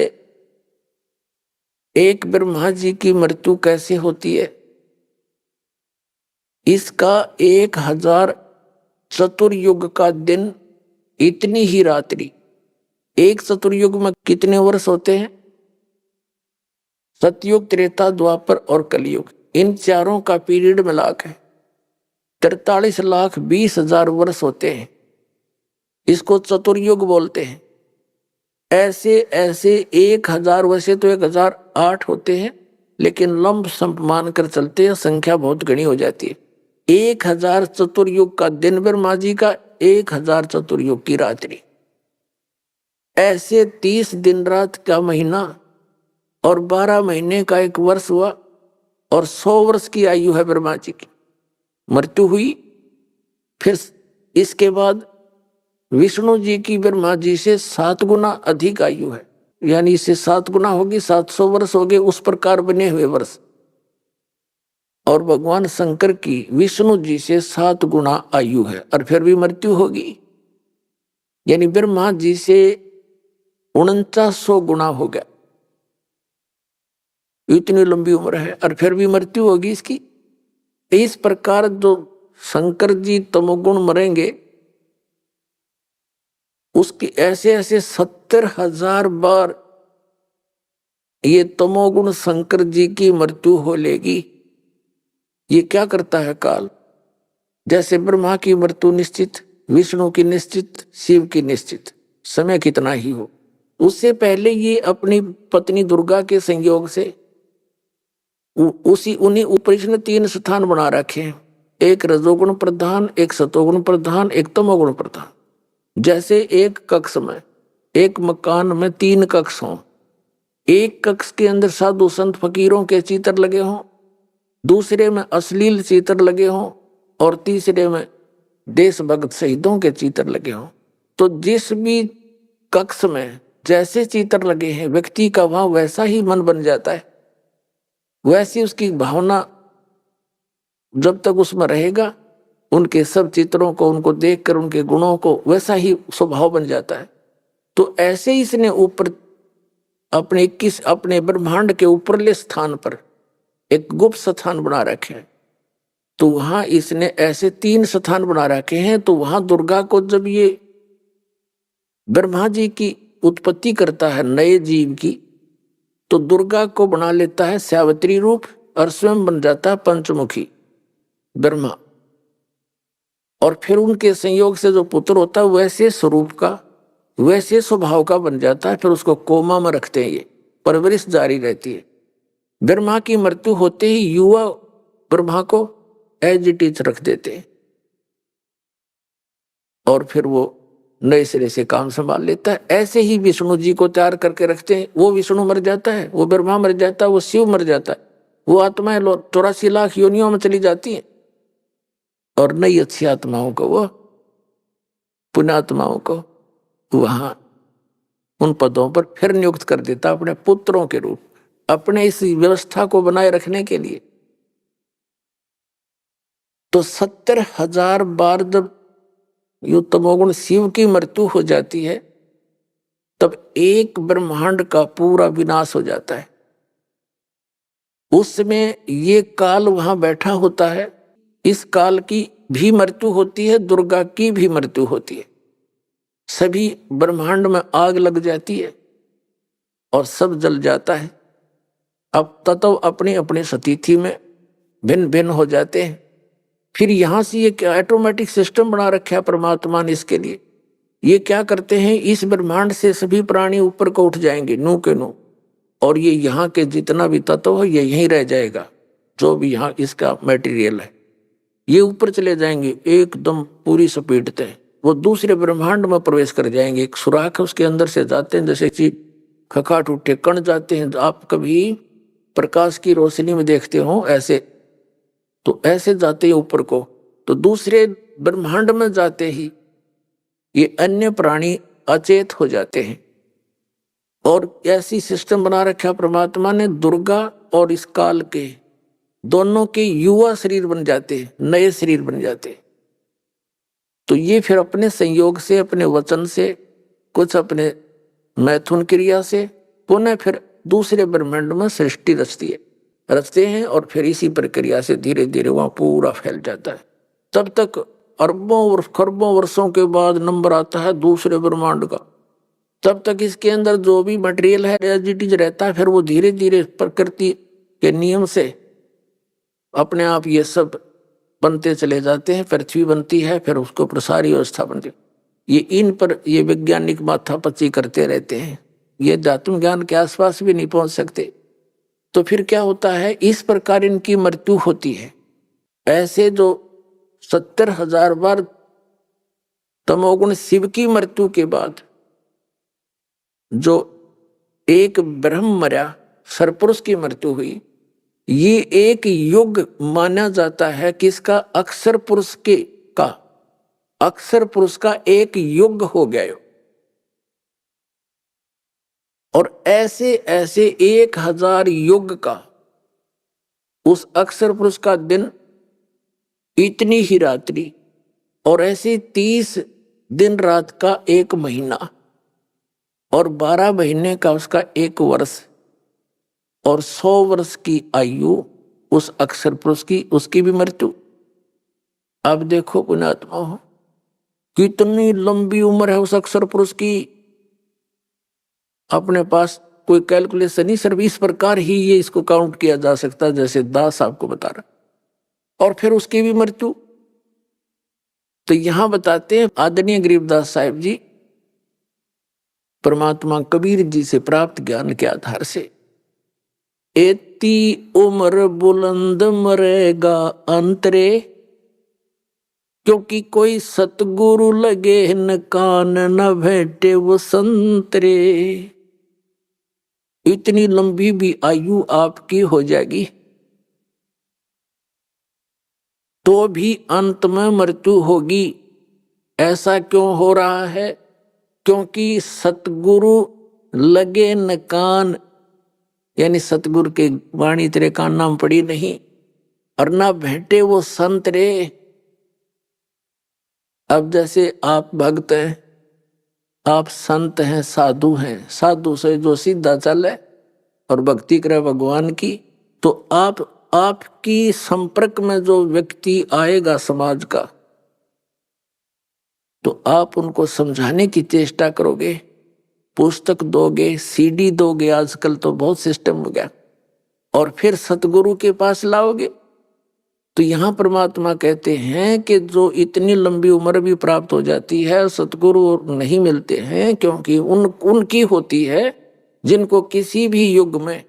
एक ब्रह्मा जी की मृत्यु कैसे होती है, इसका 1000 चतुर्युग का दिन, इतनी ही रात्रि। एक चतुर्युग में कितने वर्ष होते हैं? सतयुग, त्रेता, द्वापर और कलयुग, इन चारों का पीरियड मिला के 43,20,000 वर्ष होते हैं। इसको चतुर्युग बोलते हैं। ऐसे ऐसे 1000 वैसे तो 1008 होते हैं, लेकिन लंब सम मानकर चलते हैं, संख्या बहुत घनी हो जाती है। 1000 चतुर्युग का दिन ब्रह्मा जी का, 1000 चतुर्युग की रात्रि। ऐसे 30 दिन रात का महीना और 12 महीने का एक वर्ष हुआ, और 100 वर्ष की आयु है ब्रह्मा जी की। मृत्यु हुई। फिर इसके बाद विष्णु जी की ब्रह्मा जी से 7 गुना अधिक आयु है, यानी इससे 7 गुना होगी, 700 वर्ष हो गए उस प्रकार बने हुए वर्ष। और भगवान शंकर की विष्णु जी से 7 गुना आयु है, और फिर भी मृत्यु होगी। यानी ब्रह्मा जी से 4900 गुना हो गया। इतनी लंबी उम्र है और फिर भी मृत्यु होगी इसकी। इस प्रकार जो शंकर जी तमोगुण मरेंगे, उसकी ऐसे ऐसे 70,000 बार ये तमोगुण शंकर जी की मृत्यु हो लेगी। ये क्या करता है काल? जैसे ब्रह्मा की मृत्यु निश्चित, विष्णु की निश्चित, शिव की निश्चित, समय कितना ही हो। उससे पहले ये अपनी पत्नी दुर्गा के संयोग से उन्हीं ऊपर इसने 3 स्थान बना रखे हैं, एक रजोगुण प्रधान, एक सतोगुण प्रधान, एक तमोगुण प्रधान। जैसे एक कक्ष में, एक मकान में 3 कक्ष हों, एक कक्ष के अंदर साधु संत फकीरों के चित्र लगे हों, दूसरे में अश्लील चित्र लगे हों, और तीसरे में देशभक्त शहीदों के चित्र लगे हों। तो जिस भी कक्ष में जैसे चित्र लगे हैं, व्यक्ति का वहां वैसा ही मन बन जाता है, वैसी उसकी भावना जब तक उसमें रहेगा, उनके सब चित्रों को, उनको देखकर उनके गुणों को वैसा ही स्वभाव बन जाता है। तो ऐसे ही इसने ऊपर अपने ब्रह्मांड के ऊपरले स्थान पर एक गुप्त स्थान बना रखे हैं। तो वहां इसने ऐसे 3 स्थान बना रखे हैं। तो वहां दुर्गा को जब ये ब्रह्मा जी की उत्पत्ति करता है नए जीव की, तो दुर्गा को बना लेता है सावित्री रूप, और स्वयं बन जाता है पंचमुखी ब्रह्मा। और फिर उनके संयोग से जो पुत्र होता है वैसे स्वरूप का वैसे स्वभाव का बन जाता है। फिर उसको कोमा में रखते हैं, ये परवरिश जारी रहती है। ब्रह्मा की मृत्यु होते ही युवा ब्रह्मा को एज इट इज रख देते हैं और फिर वो नए सिरे से काम संभाल लेता है। ऐसे ही विष्णु जी को तैयार करके रखते हैं। वो विष्णु मर जाता है, वो ब्रह्मा मर जाता है, वो शिव मर जाता है, वो आत्माएं 84 लाख योनियों में चली जाती हैं और नई अच्छी आत्माओं को, वो पुण्यात्माओं को वहां उन पदों पर फिर नियुक्त कर देता अपने पुत्रों के रूप, अपने इस व्यवस्था को बनाए रखने के लिए। तो 70,000 बार जब यो तमोगुण शिव की मृत्यु हो जाती है तब एक ब्रह्मांड का पूरा विनाश हो जाता है। उस समय ये काल वहां बैठा होता है। इस काल की भी मृत्यु होती है, दुर्गा की भी मृत्यु होती है। सभी ब्रह्मांड में आग लग जाती है और सब जल जाता है। अब तत्व अपनी अपनी स्थिति में भिन्न भिन्न हो जाते हैं। फिर यहां से ये क्या ऑटोमेटिक सिस्टम बना रखा है परमात्मा ने इसके लिए। ये क्या करते हैं, इस ब्रह्मांड से सभी प्राणी ऊपर को उठ जाएंगे, नू के नू, और ये यहाँ के जितना भी तत्व है ये यहीं रह जाएगा। जो भी यहाँ इसका मटेरियल है ये ऊपर चले जाएंगे एकदम पूरी स्पीड से। वो दूसरे ब्रह्मांड में प्रवेश कर जाएंगे। एक सुराख है उसके अंदर से जाते हैं, जैसे कि खखाट उठे कण जाते हैं। आप कभी प्रकाश की रोशनी में देखते हो ऐसे, तो ऐसे जाते हैं ऊपर को। तो दूसरे ब्रह्मांड में जाते ही ये अन्य प्राणी अचेत हो जाते हैं। और ऐसी सिस्टम बना रखा परमात्मा ने, दुर्गा और इस काल के दोनों के युवा शरीर बन जाते हैं, नए शरीर बन जाते हैं। तो ये फिर अपने संयोग से, अपने वचन से, कुछ अपने मैथुन क्रिया से पुनः फिर दूसरे ब्रह्मांड में सृष्टि रचते हैं और फिर इसी प्रक्रिया से धीरे धीरे वहां पूरा फैल जाता है। तब तक अरबों और खरबों वर्षों के बाद नंबर आता है दूसरे ब्रह्मांड का। तब तक इसके अंदर जो भी मटेरियल है एज इट इज रहता है। फिर वो धीरे धीरे प्रकृति के नियम से अपने आप ये सब बनते चले जाते हैं। पृथ्वी बनती है, फिर उसको प्रसारी व्यवस्था बनती है। ये इन पर ये वैज्ञानिक माथापच्ची करते रहते हैं, ये धातु ज्ञान के आसपास भी नहीं पहुंच सकते। तो फिर क्या होता है, इस प्रकार इनकी मृत्यु होती है। ऐसे जो 70,000 बार तमोगुण शिव की मृत्यु के बाद जो एक ब्रह्म मरा, सरपुरुष की मृत्यु हुई, ये एक युग माना जाता है। किसका? अक्षर पुरुष का, अक्षर पुरुष का एक युग हो गया। और ऐसे ऐसे 1000 युग का उस अक्षर पुरुष का दिन, इतनी ही रात्रि, और ऐसे 30 दिन रात का एक महीना, और 12 महीने का उसका एक वर्ष, और 100 वर्ष की आयु उस अक्षर पुरुष की, उसकी भी मृत्यु। अब देखो पुण्यात्मा हो, कितनी लंबी उम्र है उस अक्षर पुरुष की। अपने पास कोई कैलकुलेशन नहीं, सिर्फ इस प्रकार ही ये इसको काउंट किया जा सकता है जैसे दास आपको बता रहा। और फिर उसकी भी मृत्यु। तो यहां बताते हैं आदरणीय गरीबदास साहिब जी परमात्मा कबीर जी से प्राप्त ज्ञान के आधार से, एती उम्र बुलंद मरेगा अंतरे, क्योंकि कोई सतगुरु लगे न कान न भेटे वो संतरे। इतनी लंबी भी आयु आपकी हो जाएगी तो भी अंत में मृत्यु होगी। ऐसा क्यों हो रहा है? क्योंकि सतगुरु लगे न कान, यानी सतगुरु के वाणी तेरे कान नाम पड़ी नहीं, और ना भेंटे वो संत रे। अब जैसे आप भक्त हैं, आप संत हैं, साधु हैं, साधु से जो सीधा चले और भक्ति करे भगवान की, तो आपकी संपर्क में जो व्यक्ति आएगा समाज का, तो आप उनको समझाने की चेष्टा करोगे, पुस्तक दोगे, सीडी दोगे, आजकल तो बहुत सिस्टम हो गया, और फिर सतगुरु के पास लाओगे तो यहाँ परमात्मा कहते हैं कि जो इतनी लंबी उम्र भी प्राप्त हो जाती है, सतगुरु नहीं मिलते हैं, क्योंकि उनकी होती है जिनको किसी भी युग में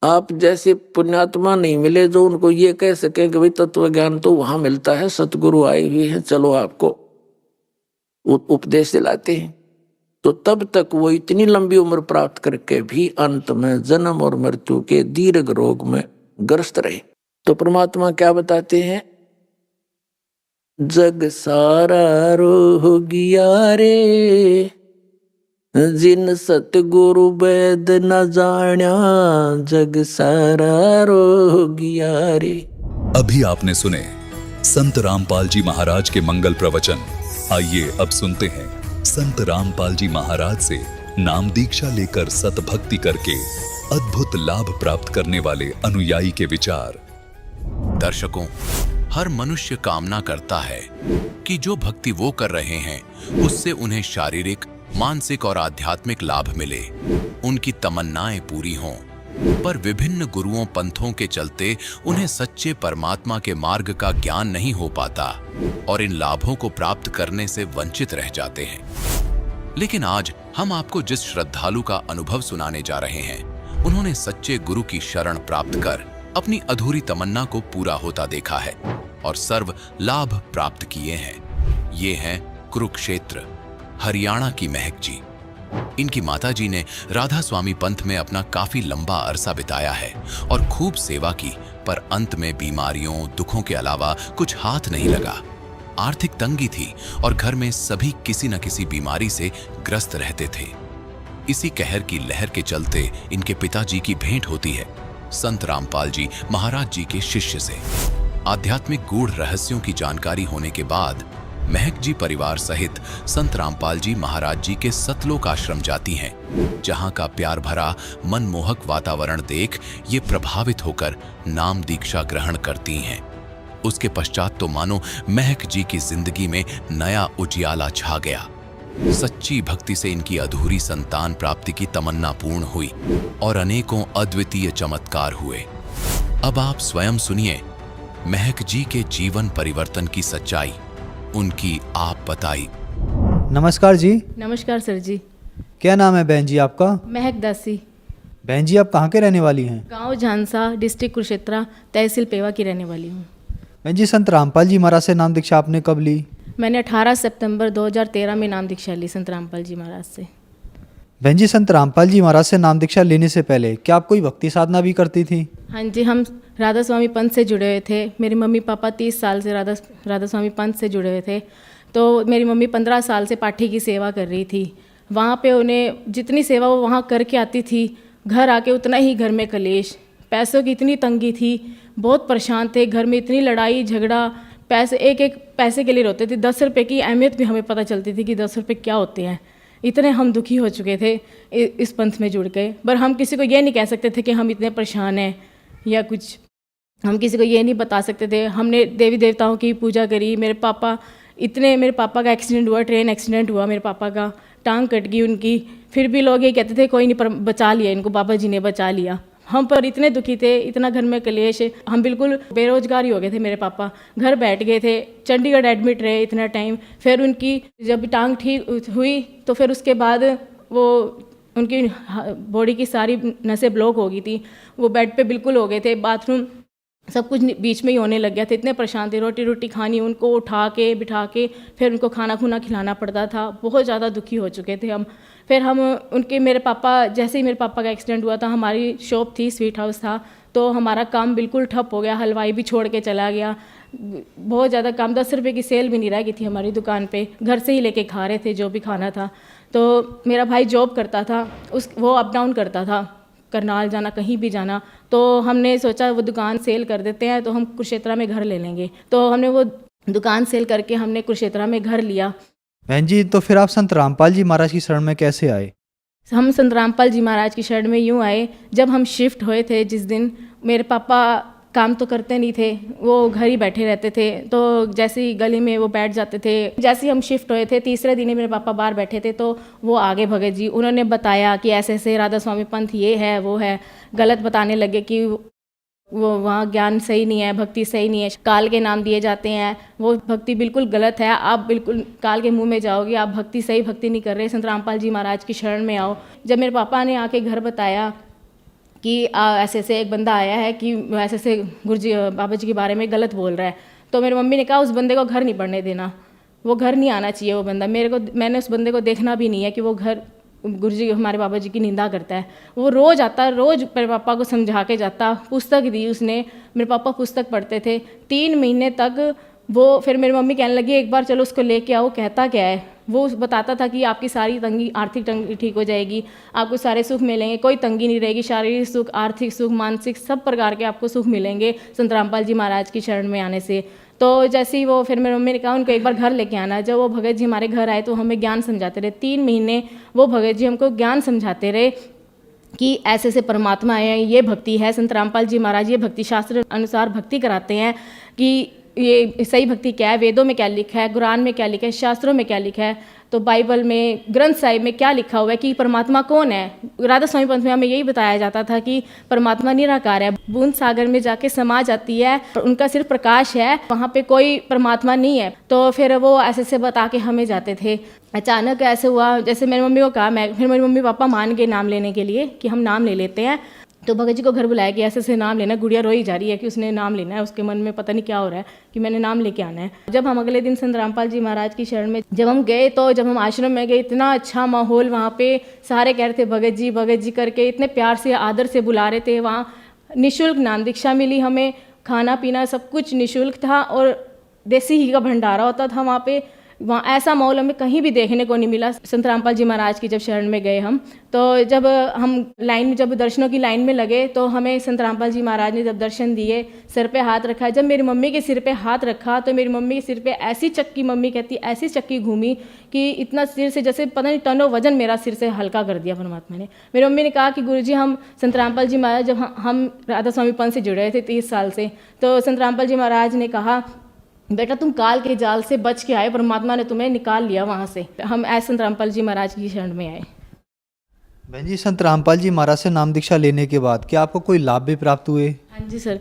आप जैसे पुण्यात्मा नहीं मिले जो उनको ये कह सके कि भाई तत्व ज्ञान तो वहां मिलता है, सतगुरु आए हुए हैं, चलो आपको उपदेश दिलाते हैं। तो तब तक वो इतनी लंबी उम्र प्राप्त करके भी अंत में जन्म और मृत्यु के दीर्घ रोग में ग्रस्त रहे। तो परमात्मा क्या बताते हैं, जग सारा रोगिया रे, जिन सतगुरु वेद न जाण्या, जग सारा रोगिया रे। अभी आपने सुने संत रामपाल जी महाराज के मंगल प्रवचन। आइए अब सुनते हैं संत रामपाल जी महाराज से नाम दीक्षा लेकर सतभक्ति करके अद्भुत लाभ प्राप्त करने वाले अनुयायी के विचार। दर्शकों, हर मनुष्य कामना करता है कि जो भक्ति वो कर रहे हैं उससे उन्हें शारीरिक, मानसिक और आध्यात्मिक लाभ मिले, उनकी तमन्नाएं पूरी हों। पर विभिन्न गुरुओं पंथों के चलते उन्हें सच्चे परमात्मा के मार्ग का ज्ञान नहीं हो पाता और इन लाभों को प्राप्त करने से वंचित रह जाते हैं। लेकिन आज हम आपको जिस श्रद्धालु का अनुभव सुनाने जा रहे हैं, उन्होंने सच्चे गुरु की शरण प्राप्त कर अपनी अधूरी तमन्ना को पूरा होता देखा है और सर्व लाभ प्राप्त किए हैं। ये हैं कुरुक्षेत्र, हरियाणा की महक जी। इनकी माताजी ने राधा स्वामी पंथ में अपना काफी लंबा अरसा बिताया है और खूब सेवा की, पर अंत में बीमारियों, दुखों के अलावा कुछ हाथ नहीं लगा। आर्थिक तंगी थी और घर में सभी किसी न किसी बीमारी से ग्रस्त रहते थे। इसी कहर की लहर के चलते इनके पिताजी की भेंट होती है संत रामपाल जी महाराज जी के शिष्य से। आध्यात्मिक गूढ़ रहस्यों की जानकारी होने के बाद महक जी परिवार सहित संत रामपाल जी महाराज जी के सतलोक आश्रम जाती हैं, जहां का प्यार भरा मनमोहक वातावरण देख ये प्रभावित होकर नाम दीक्षा ग्रहण करती हैं। उसके पश्चात तो मानो महक जी की जिंदगी में नया उजियाला छा गया। सच्ची भक्ति से इनकी अधूरी संतान प्राप्ति की तमन्ना पूर्ण हुई और अनेकों अद्वितीय चमत्कार हुए। अब आप स्वयं सुनिए महक जी के जीवन परिवर्तन की सच्चाई, उनकी आप बताई। नमस्कार जी। नमस्कार सर जी। क्या नाम है बहन जी आपका? महक दासी। बहन जी आप कहाँ के रहने वाली हैं? गांव झांसा, डिस्ट्रिक्ट कुरुक्षेत्र, तहसील पेवा की रहने वाली हूँ। बहन जी संत रामपाल जी महाराज से नाम दीक्षा आपने कब ली? मैंने 18 सितंबर 2013 में नाम दीक्षा ली संत रामपाल जी महाराज से। बहन जी संत रामपाल जी महाराज से नाम दीक्षा लेने से पहले क्या आप कोई भक्ति साधना भी करती थी? हाँ जी, हम राधा स्वामी पंथ से जुड़े हुए थे। मेरे मम्मी पापा 30 साल से राधा स्वामी पंथ से जुड़े हुए थे। तो मेरी मम्मी 15 साल से पाठी की सेवा कर रही थी। वहाँ पे उन्हें जितनी सेवा वो वहाँ करके आती थी, घर आके उतना ही घर में कलेश, पैसों की इतनी तंगी थी, बहुत परेशान थे। घर में इतनी लड़ाई झगड़ा, पैसे एक एक पैसे के लिए रोते थे। 10 रुपये की अहमियत भी हमें पता चलती थी कि 10 रुपये क्या होते हैं। इतने हम दुखी हो चुके थे इस पंथ में जुड़ के। पर हम किसी को ये नहीं कह सकते थे कि हम इतने परेशान हैं या कुछ, हम किसी को ये नहीं बता सकते थे। हमने देवी देवताओं की पूजा करी। मेरे पापा का एक्सीडेंट हुआ, ट्रेन एक्सीडेंट हुआ, मेरे पापा का टांग कट गई उनकी। फिर भी लोग ये कहते थे कोई नहीं, पर बचा लिया इनको, बाबा जी ने बचा लिया। हम पर इतने दुखी थे, इतना घर में कलेश, हम बिल्कुल बेरोजगार ही हो गए थे। मेरे पापा घर बैठ गए थे, चंडीगढ़ एडमिट रहे इतना टाइम। फिर उनकी जब टांग ठीक हुई तो फिर उसके बाद वो उनकी बॉडी की सारी नसें ब्लॉक हो गई थी। वो बेड पे बिल्कुल हो गए थे, बाथरूम सब कुछ बीच में ही होने लग गया था। इतने परेशान थे, रोटी खानी उनको उठा के बिठा के फिर उनको खाना खुना खिलाना पड़ता था। बहुत ज़्यादा दुखी हो चुके थे हम। फिर हम उनके मेरे पापा जैसे ही मेरे पापा का एक्सीडेंट हुआ था, हमारी शॉप थी, स्वीट हाउस था, तो हमारा काम बिल्कुल ठप हो गया। हलवाई भी छोड़ के चला गया। बहुत ज़्यादा काम, 10 रुपये की सेल भी नहीं रह गई थी हमारी दुकान पे। घर से ही लेके खा रहे थे जो भी खाना था। तो मेरा भाई जॉब करता था, वो अप डाउन करता था, करनाल जाना, कहीं भी जाना। तो हमने सोचा वो दुकान सेल कर देते हैं तो हम कुरुक्षेत्र में घर ले लेंगे। तो हमने वो दुकान सेल करके हमने कुरुक्षेत्र में घर लिया। बहन जी तो फिर आप संत रामपाल जी महाराज की शरण में कैसे आए? हम संत रामपाल जी महाराज की शरण में यूँ आए, जब हम शिफ्ट हुए थे जिस दिन, मेरे पापा काम तो करते नहीं थे, वो घर ही बैठे रहते थे। तो जैसे ही गली में वो बैठ जाते थे। जैसे ही हम शिफ्ट हुए थे, तीसरे दिन ही मेरे पापा बाहर बैठे थे, तो वो आगे भगत जी, उन्होंने बताया कि ऐसे ऐसे राधा स्वामी पंथ ये है वो है, गलत बताने लगे कि वो वहाँ ज्ञान सही नहीं है, भक्ति सही नहीं है, काल के नाम दिए जाते हैं, वो भक्ति बिल्कुल गलत है। आप बिल्कुल काल के मुंह में जाओगे, आप भक्ति सही भक्ति नहीं कर रहे। संत रामपाल जी महाराज की शरण में आओ। जब मेरे पापा ने आके घर बताया कि ऐसे ऐसे एक बंदा आया है कि ऐसे ऐसे गुरुजी बाबा जी के बारे में गलत बोल रहा है, तो मेरी मम्मी ने कहा उस बंदे को घर नहीं पढ़ने देना, वो घर नहीं आना चाहिए वो बंदा। मैंने उस बंदे को देखना भी नहीं है कि वो घर गुरुजी हमारे बाबा जी की निंदा करता है। वो रोज़ आता, रोज़ मेरे पापा को समझा के जाता। पुस्तक दी उसने, मेरे पापा पुस्तक पढ़ते थे 3 महीने तक। वो फिर मेरी मम्मी कहने लगी एक बार चलो उसको लेके आओ, कहता क्या है। वो बताता था कि आपकी सारी तंगी, आर्थिक तंगी ठीक हो जाएगी, आपको सारे सुख मिलेंगे, कोई तंगी नहीं रहेगी, शारीरिक सुख, आर्थिक सुख, मानसिक सब प्रकार के आपको सुख मिलेंगे संत रामपाल जी महाराज की शरण में आने से। तो जैसे ही वो फिर मेरी मम्मी ने कहा उनको एक बार घर लेके आना। जब वो भगत जी हमारे घर आए तो हमें ज्ञान समझाते रहे 3 महीने। वो भगत जी हमको ज्ञान समझाते रहे कि ऐसे ऐसे परमात्मा आए हैं, ये भक्ति है। संत रामपाल जी महाराज ये भक्ति शास्त्र अनुसार भक्ति कराते हैं कि ये सही भक्ति क्या है, वेदों में क्या लिखा है, कुरान में क्या लिखा है, शास्त्रों में क्या लिखा है, तो बाइबल में, ग्रंथ साहिब में क्या लिखा हुआ है कि परमात्मा कौन है। राधा स्वामी पंथ में हमें यही बताया जाता था कि परमात्मा निराकार है, बूंद सागर में जाके समा जाती है, उनका सिर्फ प्रकाश है, वहाँ पे कोई परमात्मा नहीं है। तो फिर वो ऐसे ऐसे बता के हमें जाते थे। अचानक ऐसे हुआ, जैसे मेरी मम्मी को कहा, फिर मेरी मम्मी पापा मान गए नाम लेने के लिए कि हम नाम ले लेते हैं। तो भगत जी को घर बुलाया कि ऐसे ऐसे नाम लेना है। गुड़िया रोई जा रही है कि उसने नाम लेना है, उसके मन में पता नहीं क्या हो रहा है कि मैंने नाम लेके आना है। जब हम अगले दिन संत रामपाल जी महाराज की शरण में जब हम गए, तो जब हम आश्रम में गए, इतना अच्छा माहौल वहाँ पे, सारे कह रहे थे भगत जी करके, इतने प्यार से आदर से बुला रहे थे। वहाँ निःशुल्क नाम दीक्षा मिली हमें, खाना पीना सब कुछ निःशुल्क था और देसी घी का भंडारा होता था वहाँ पे। वहाँ ऐसा माहौल हमें कहीं भी देखने को नहीं मिला। संत रामपाल जी महाराज की जब शरण में गए हम, तो जब हम लाइन में, जब दर्शनों की लाइन में लगे, तो हमें संत रामपाल जी महाराज ने जब दर्शन दिए, सिर पे हाथ रखा। जब मेरी मम्मी के सिर पे हाथ रखा तो मेरी मम्मी के सिर पे ऐसी चक्की, मम्मी कहती ऐसी चक्की घूमी कि इतना सिर से जैसे पता नहीं टनों वजन मेरा सिर से हल्का कर दिया परमात्मा ने। मेरी मम्मी ने कहा कि गुरुजी हम संत रामपाल जी महाराज, जब हम राधा स्वामी पंथ से जुड़े थे 30 साल से, तो संत रामपाल जी महाराज ने कहा बेटा तुम काल के जाल से बच के आए, परमात्मा ने तुम्हें निकाल लिया वहाँ से। हम ऐसे संत रामपाल जी महाराज की शरण में आए। बहन जी, संत रामपाल जी महाराज से नाम दीक्षा लेने के बाद क्या आपको कोई लाभ भी प्राप्त हुए? हाँ जी सर,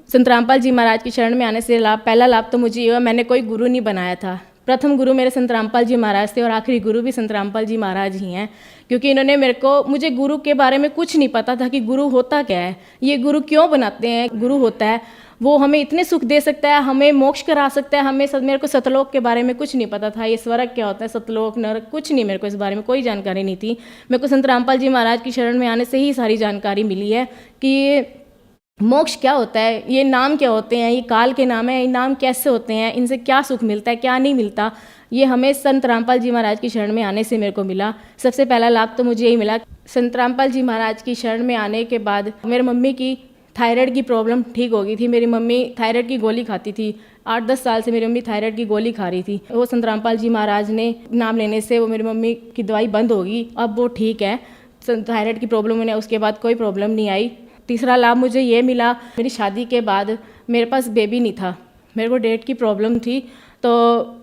संत रामपाल जी महाराज की शरण में आने से पहला लाभ तो मुझे ये हुआ, मैंने कोई गुरु नहीं बनाया था। प्रथम गुरु मेरे संत रामपाल जी महाराज थे और आखिरी गुरु भी संत रामपाल जी महाराज ही हैं, क्योंकि इन्होंने मुझे गुरु के बारे में कुछ नहीं पता था कि गुरु होता क्या है, ये गुरु क्यों बनाते हैं। गुरु होता है वो हमें इतने सुख दे सकता है, हमें मोक्ष करा सकता है। मेरे को सतलोक के बारे में कुछ नहीं पता था, ये स्वर्ग क्या होता है, सतलोक नरक कुछ नहीं, मेरे को इस बारे में कोई जानकारी नहीं थी। मेरे को संत रामपाल जी महाराज की शरण में आने से ही सारी जानकारी मिली है कि मोक्ष क्या होता है, ये नाम क्या होते हैं, ये काल के नाम है, ये नाम कैसे होते हैं, इनसे क्या सुख मिलता है, क्या नहीं मिलता। ये हमें संत रामपाल जी महाराज की शरण में आने से मेरे को मिला। सबसे पहला लाभ तो मुझे यही मिला। संत रामपाल जी महाराज की शरण में आने के बाद मेरी मम्मी की थायराइड की प्रॉब्लम ठीक हो गई थी। मेरी मम्मी थायराइड की गोली खाती थी, 8-10 साल से मेरी मम्मी थायराइड की गोली खा रही थी। वो संत रामपाल जी महाराज ने नाम लेने से वो मेरी मम्मी की दवाई बंद होगी, अब वो ठीक है। थायराइड की प्रॉब्लम उन्हें उसके बाद कोई प्रॉब्लम नहीं आई। तीसरा लाभ मुझे ये मिला, मेरी शादी के बाद मेरे पास बेबी नहीं था, मेरे को डेट की प्रॉब्लम थी। तो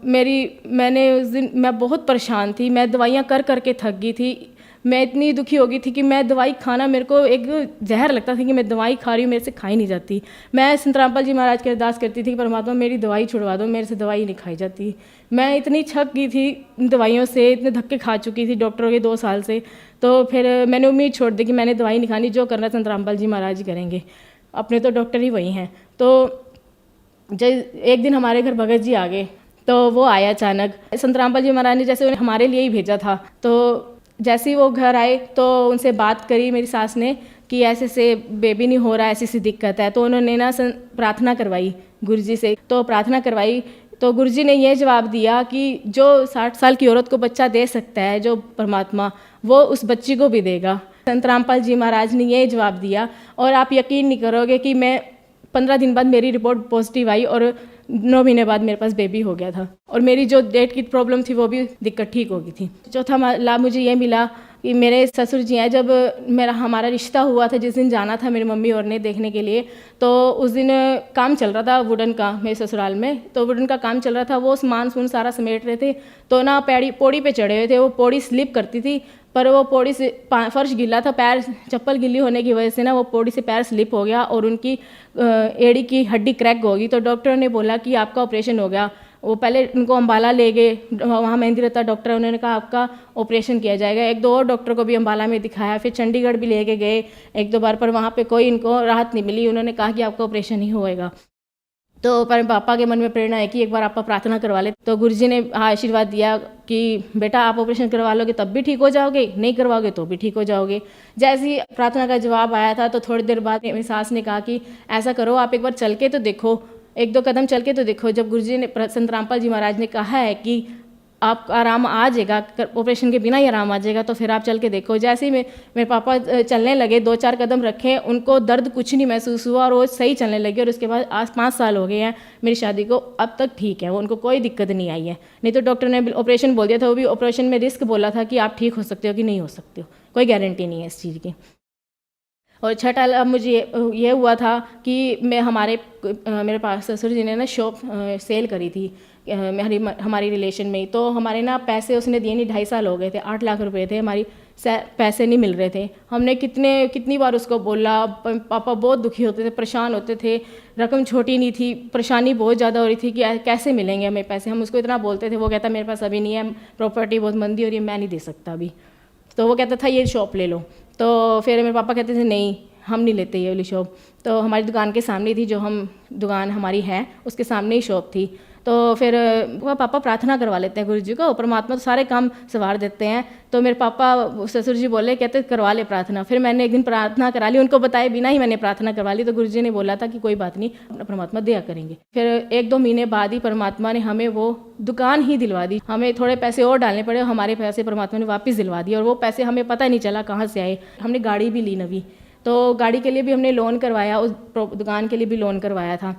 मैं बहुत परेशान थी, मैं दवाइयाँ कर करके थक गई थी। मैं इतनी दुखी हो गई थी कि मैं दवाई खाना, मेरे को एक जहर लगता था कि मैं दवाई खा रही हूँ, मेरे से खाई नहीं जाती। मैं संत रामपाल जी महाराज की अरदास करती थी कि परमात्मा मेरी दवाई छुड़वा दो, मेरे से दवाई नहीं खाई जाती। मैं इतनी थक गई थी दवाइयों से, इतने धक्के खा चुकी थी डॉक्टरों के 2 साल से। तो फिर मैंने उम्मीद छोड़ दी कि मैंने दवाई नहीं खानी, जो करना संत रामपाल जी महाराज ही करेंगे, अपने तो डॉक्टर ही वही हैं। तो जब एक दिन हमारे घर भगत जी आ गए, तो वो आया अचानक। संत रामपाल जी महाराज ने जैसे हमारे लिए ही भेजा था, तो जैसे ही वो घर आए तो उनसे बात करी मेरी सास ने कि ऐसे से बेबी नहीं हो रहा, ऐसी सी दिक्कत है। तो उन्होंने ना प्रार्थना करवाई गुरुजी से। तो प्रार्थना करवाई तो गुरुजी ने ये जवाब दिया कि जो 60 साल की औरत को बच्चा दे सकता है, जो परमात्मा, वो उस बच्ची को भी देगा। संत रामपाल जी महाराज ने ये जवाब दिया। और आप यकीन नहीं करोगे कि मैं 15 दिन बाद मेरी रिपोर्ट पॉजिटिव आई और 9 महीने बाद मेरे पास बेबी हो गया था। और मेरी जो डेट की प्रॉब्लम थी वो भी दिक्कत ठीक हो गई थी। चौथा लाभ मुझे ये मिला, कि मेरे ससुर जी हैं, जब हमारा रिश्ता हुआ था, जिस दिन जाना था मेरी मम्मी और ने देखने के लिए, तो उस दिन काम चल रहा था वुडन का मेरे ससुराल में। तो वुडन का काम चल रहा था, वो सामान सारा समेट रहे थे। तो ना पौड़ी पे चढ़े हुए थे, वो पौड़ी स्लिप करती थी, पर वो पौड़ी से फर्श गीला था, पैर चप्पल गीली होने की वजह से ना वो पौड़ी से पैर स्लिप हो गया और उनकी एड़ी की हड्डी क्रैक होगी। तो डॉक्टर ने बोला कि आपका ऑपरेशन हो गया। वो पहले उनको अम्बाला ले गए, वहाँ मेहंदी रहता डॉक्टर, उन्होंने कहा आपका ऑपरेशन किया जाएगा। 1-2 और डॉक्टर को भी अम्बाला में दिखाया, फिर चंडीगढ़ भी लेके गए 1-2 बार, पर वहाँ पे कोई इनको राहत नहीं मिली। उन्होंने कहा कि आपका ऑपरेशन ही होएगा। तो पर पापा के मन में प्रेरणा है कि एक बार आप प्रार्थना करवा ले। तो गुरुजी ने आशीर्वाद दिया कि बेटा आप ऑपरेशन करवा लोगे तब भी ठीक हो जाओगे, नहीं करवाओगे तो भी ठीक हो जाओगे। जैसे ही प्रार्थना का जवाब आया था, तो थोड़ी देर बाद मेरी सास ने कहा कि ऐसा करो, आप एक बार चल के तो देखो, 1-2 कदम चल के तो देखो। जब गुरुजी ने, संत रामपाल जी महाराज ने कहा है कि आपका आराम आ जाएगा, ऑपरेशन के बिना ही आराम आ जाएगा, तो फिर आप चल के देखो। जैसे ही मेरे पापा चलने लगे, 2-4 कदम रखे, उनको दर्द कुछ नहीं महसूस हुआ और वो सही चलने लगे। और उसके बाद आज 5 साल हो गए हैं मेरी शादी को, अब तक ठीक है वो, उनको कोई दिक्कत नहीं आई है। नहीं तो डॉक्टर ने ऑपरेशन बोल दिया था, वो भी ऑपरेशन में रिस्क बोला था कि आप ठीक हो सकते हो कि नहीं हो सकते हो, कोई गारंटी नहीं है इस चीज़ की। और छठा मुझे ये हुआ था कि मेरे पास ससुर जी ने ना शॉप सेल करी थी हमारी रिलेशन में ही। तो हमारे ना पैसे उसने दिए नहीं, 2.5 साल हो गए थे, 8 लाख रुपए थे, हमारी पैसे नहीं मिल रहे थे। हमने कितनी बार उसको बोला, पापा बहुत दुखी होते थे, परेशान होते थे, रकम छोटी नहीं थी, परेशानी बहुत ज़्यादा हो रही थी कि कैसे मिलेंगे हमें पैसे। हम उसको इतना बोलते थे, वो कहता मेरे पास अभी नहीं है, प्रॉपर्टी बहुत मंदी हो रही है, मैं नहीं दे सकता अभी। तो वो कहता था ये शॉप ले लो। तो फिर मेरे पापा कहते थे नहीं हम नहीं लेते ये वाली शॉप। तो हमारी दुकान के सामने थी, दुकान हमारी है उसके सामने ही शॉप थी। तो फिर पापा प्रार्थना करवा लेते हैं गुरु जी को, परमात्मा तो सारे काम संवार देते हैं। तो मेरे पापा ससुर जी बोले, कहते करवा ले प्रार्थना। फिर मैंने एक दिन प्रार्थना करा ली, उनको बताए बिना ही मैंने प्रार्थना करवा ली। तो गुरु जी ने बोला था कि कोई बात नहीं, परमात्मा दया करेंगे। फिर 1-2 महीने बाद ही परमात्मा ने हमें वो दुकान ही दिलवा दी। हमें थोड़े पैसे और डालने पड़े, हमारे पैसे परमात्मा ने वापस दिलवा दिए। और वो पैसे हमें पता ही नहीं चला कहाँ से आए। हमने गाड़ी भी ली नवी, तो गाड़ी के लिए भी हमने लोन करवाया, उस दुकान के लिए भी लोन करवाया था।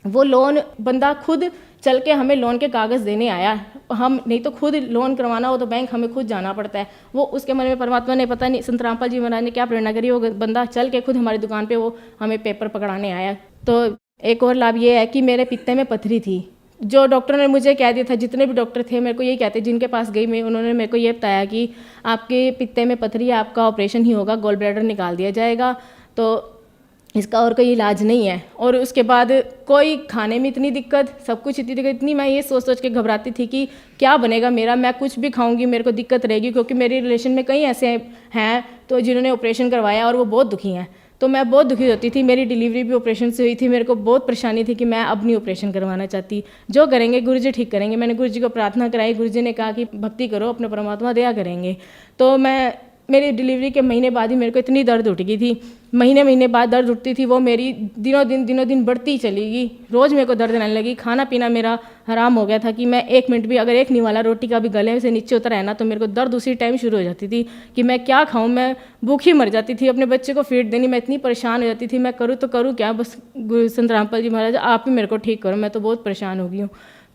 वो लोन बंदा खुद चल के हमें लोन के कागज़ देने आया, हम नहीं तो खुद लोन करवाना हो तो बैंक हमें खुद जाना पड़ता है। वो उसके मन में परमात्मा ने पता नहीं संत रामपाल जी महाराज ने क्या प्रेरणा करी, वो बंदा चल के खुद हमारी दुकान पे वो हमें पेपर पकड़ाने आया। तो एक और लाभ ये है कि मेरे पित्ते में पथरी थी, जो डॉक्टर ने मुझे कह दिया था, जितने भी डॉक्टर थे मेरे को यही कहते, जिनके पास गई मैं, उन्होंने मेरे को ये बताया कि आपके पित्ते में पथरी है, आपका ऑपरेशन ही होगा, गॉल ब्लैडर निकाल दिया जाएगा, तो इसका और कोई इलाज नहीं है। और उसके बाद कोई खाने में इतनी दिक्कत, सब कुछ इतनी दिक्कत, इतनी मैं ये सोच के घबराती थी कि क्या बनेगा मेरा, मैं कुछ भी खाऊंगी मेरे को दिक्कत रहेगी। क्योंकि मेरी रिलेशन में कई ऐसे हैं तो जिन्होंने ऑपरेशन करवाया और वो बहुत दुखी हैं, तो मैं बहुत दुखी होती थी। मेरी डिलीवरी भी ऑपरेशन से हुई थी, मेरे को बहुत परेशानी थी कि मैं अब नहीं ऑपरेशन करवाना चाहती, जो करेंगे गुरुजी ठीक करेंगे। मैंने गुरुजी को प्रार्थना कराई, गुरुजी ने कहा कि भक्ति करो, अपने परमात्मा दया करेंगे। तो मेरी डिलीवरी के महीने बाद ही मेरे को इतनी दर्द उठ गई थी, महीने बाद दर्द उठती थी, वो मेरी दिनों दिन बढ़ती चली गई। रोज़ मेरे को दर्द आने लगी, खाना पीना मेरा हराम हो गया था कि मैं 1 मिनट भी अगर एक निवाला रोटी का भी गले से नीचे उतर है ना, तो मेरे को दर्द उसी टाइम शुरू हो जाती थी कि मैं क्या खाऊं, मैं भूखी मर जाती थी। अपने बच्चे को फीड देनी, मैं इतनी परेशान हो जाती थी, मैं करूँ तो करूँ क्या। बस संत रामपाल जी महाराज आप ही मेरे को ठीक करो, मैं तो बहुत परेशान हो गई हूँ।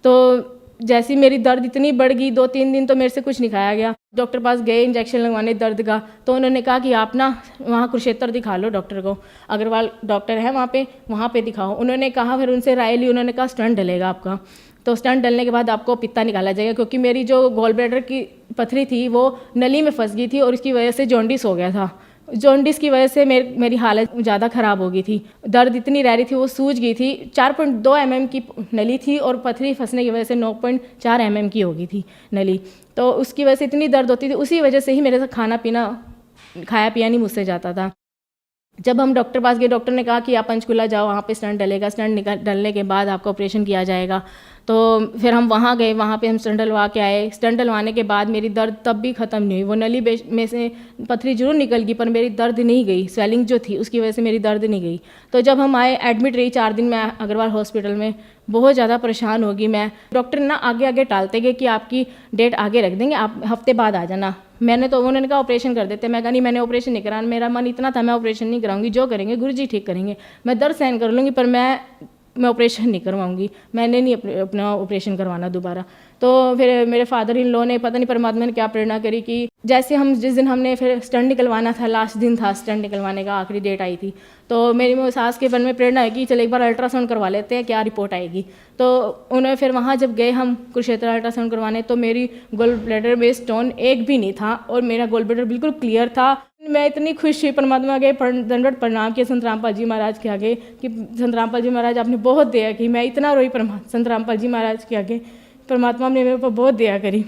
तो जैसी मेरी दर्द इतनी बढ़ गई, 2-3 दिन तो मेरे से कुछ नहीं खाया गया। डॉक्टर पास गए इंजेक्शन लगवाने दर्द का, तो उन्होंने कहा कि आप ना वहाँ कुरुक्षेत्र दिखा लो डॉक्टर को, अग्रवाल डॉक्टर है वहाँ पे दिखाओ। उन्होंने कहा, फिर उनसे राय ली, उन्होंने कहा स्टंट डलेगा आपका। तो स्टंट डलने के बाद आपको पित्ता निकाला जाएगा, क्योंकि मेरी जो गॉल ब्लैडर की पथरी थी वो नली में फंस गई थी और इसकी वजह से जॉन्डिस हो गया था। जॉन्डिस की वजह से मेरी हालत ज़्यादा ख़राब हो गई थी, दर्द इतनी रह रही थी, वो सूज गई थी। 4.2 mm की नली थी और पथरी फंसने की वजह से 9.4 mm की हो गई थी नली, तो उसकी वजह से इतनी दर्द होती थी। उसी वजह से ही मेरे से खाया पिया नहीं मुझसे जाता था। जब हम डॉक्टर पास गए, डॉक्टर ने कहा कि आप पंचकुला जाओ, वहाँ पे स्टंट डलेगा, स्टंट डलने के बाद आपका ऑपरेशन किया जाएगा। तो फिर हम वहाँ गए, वहाँ पे हम स्टंट डलवा के आए। स्टंट डलवाने के बाद मेरी दर्द तब भी ख़त्म नहीं हुई। वो नली में से पथरी जरूर निकल गई, पर मेरी दर्द नहीं गई, स्वेलिंग जो थी उसकी वजह से मेरी दर्द नहीं गई। तो जब हम आए, एडमिट रही 4 दिन मैं अग्रवाल हॉस्पिटल में, बहुत ज़्यादा परेशान होगी मैं। डॉक्टर ना आगे टालते गए कि आपकी डेट आगे रख देंगे, आप हफ्ते बाद आ जाना। उन्होंने कहा ऑपरेशन कर देते, मैं कहा नहीं, मैंने ऑपरेशन नहीं कराना, मेरा मन इतना था मैं ऑपरेशन नहीं कराऊंगी, जो करेंगे गुरुजी ठीक करेंगे, मैं दर्द सहन कर लूँगी, पर मैं मैं ऑपरेशन नहीं करवाऊंगी, मैंने नहीं अपना ऑपरेशन करवाना दोबारा। तो फिर मेरे फादर इन लॉ ने, पता नहीं परमात्मा ने क्या प्रेरणा करी कि जैसे हम जिस दिन हमने फिर स्टंट निकलवाना था, लास्ट दिन था स्टंट निकलवाने का, आखिरी डेट आई थी, तो मेरी सास के मन में प्रेरणा है कि चल एक बार अल्ट्रासाउंड करवा लेते हैं, क्या रिपोर्ट आएगी। तो उन्हें फिर वहाँ जब गए हम कुरुक्षेत्र अल्ट्रासाउंड करवाने, तो मेरी गोल ब्लैडर में स्टोन एक भी नहीं था और मेरा गोल ब्लैडर बिल्कुल क्लियर था। मैं इतनी खुश हुई, परमात्मा के दंडवत प्रणाम किए संत रामपाल जी महाराज के आगे कि संत रामपाल जी महाराज आपने बहुत दया की। मैं इतना रोई संत रामपाल जी महाराज के आगे, परमात्मा ने मेरे ऊपर बहुत दया करी।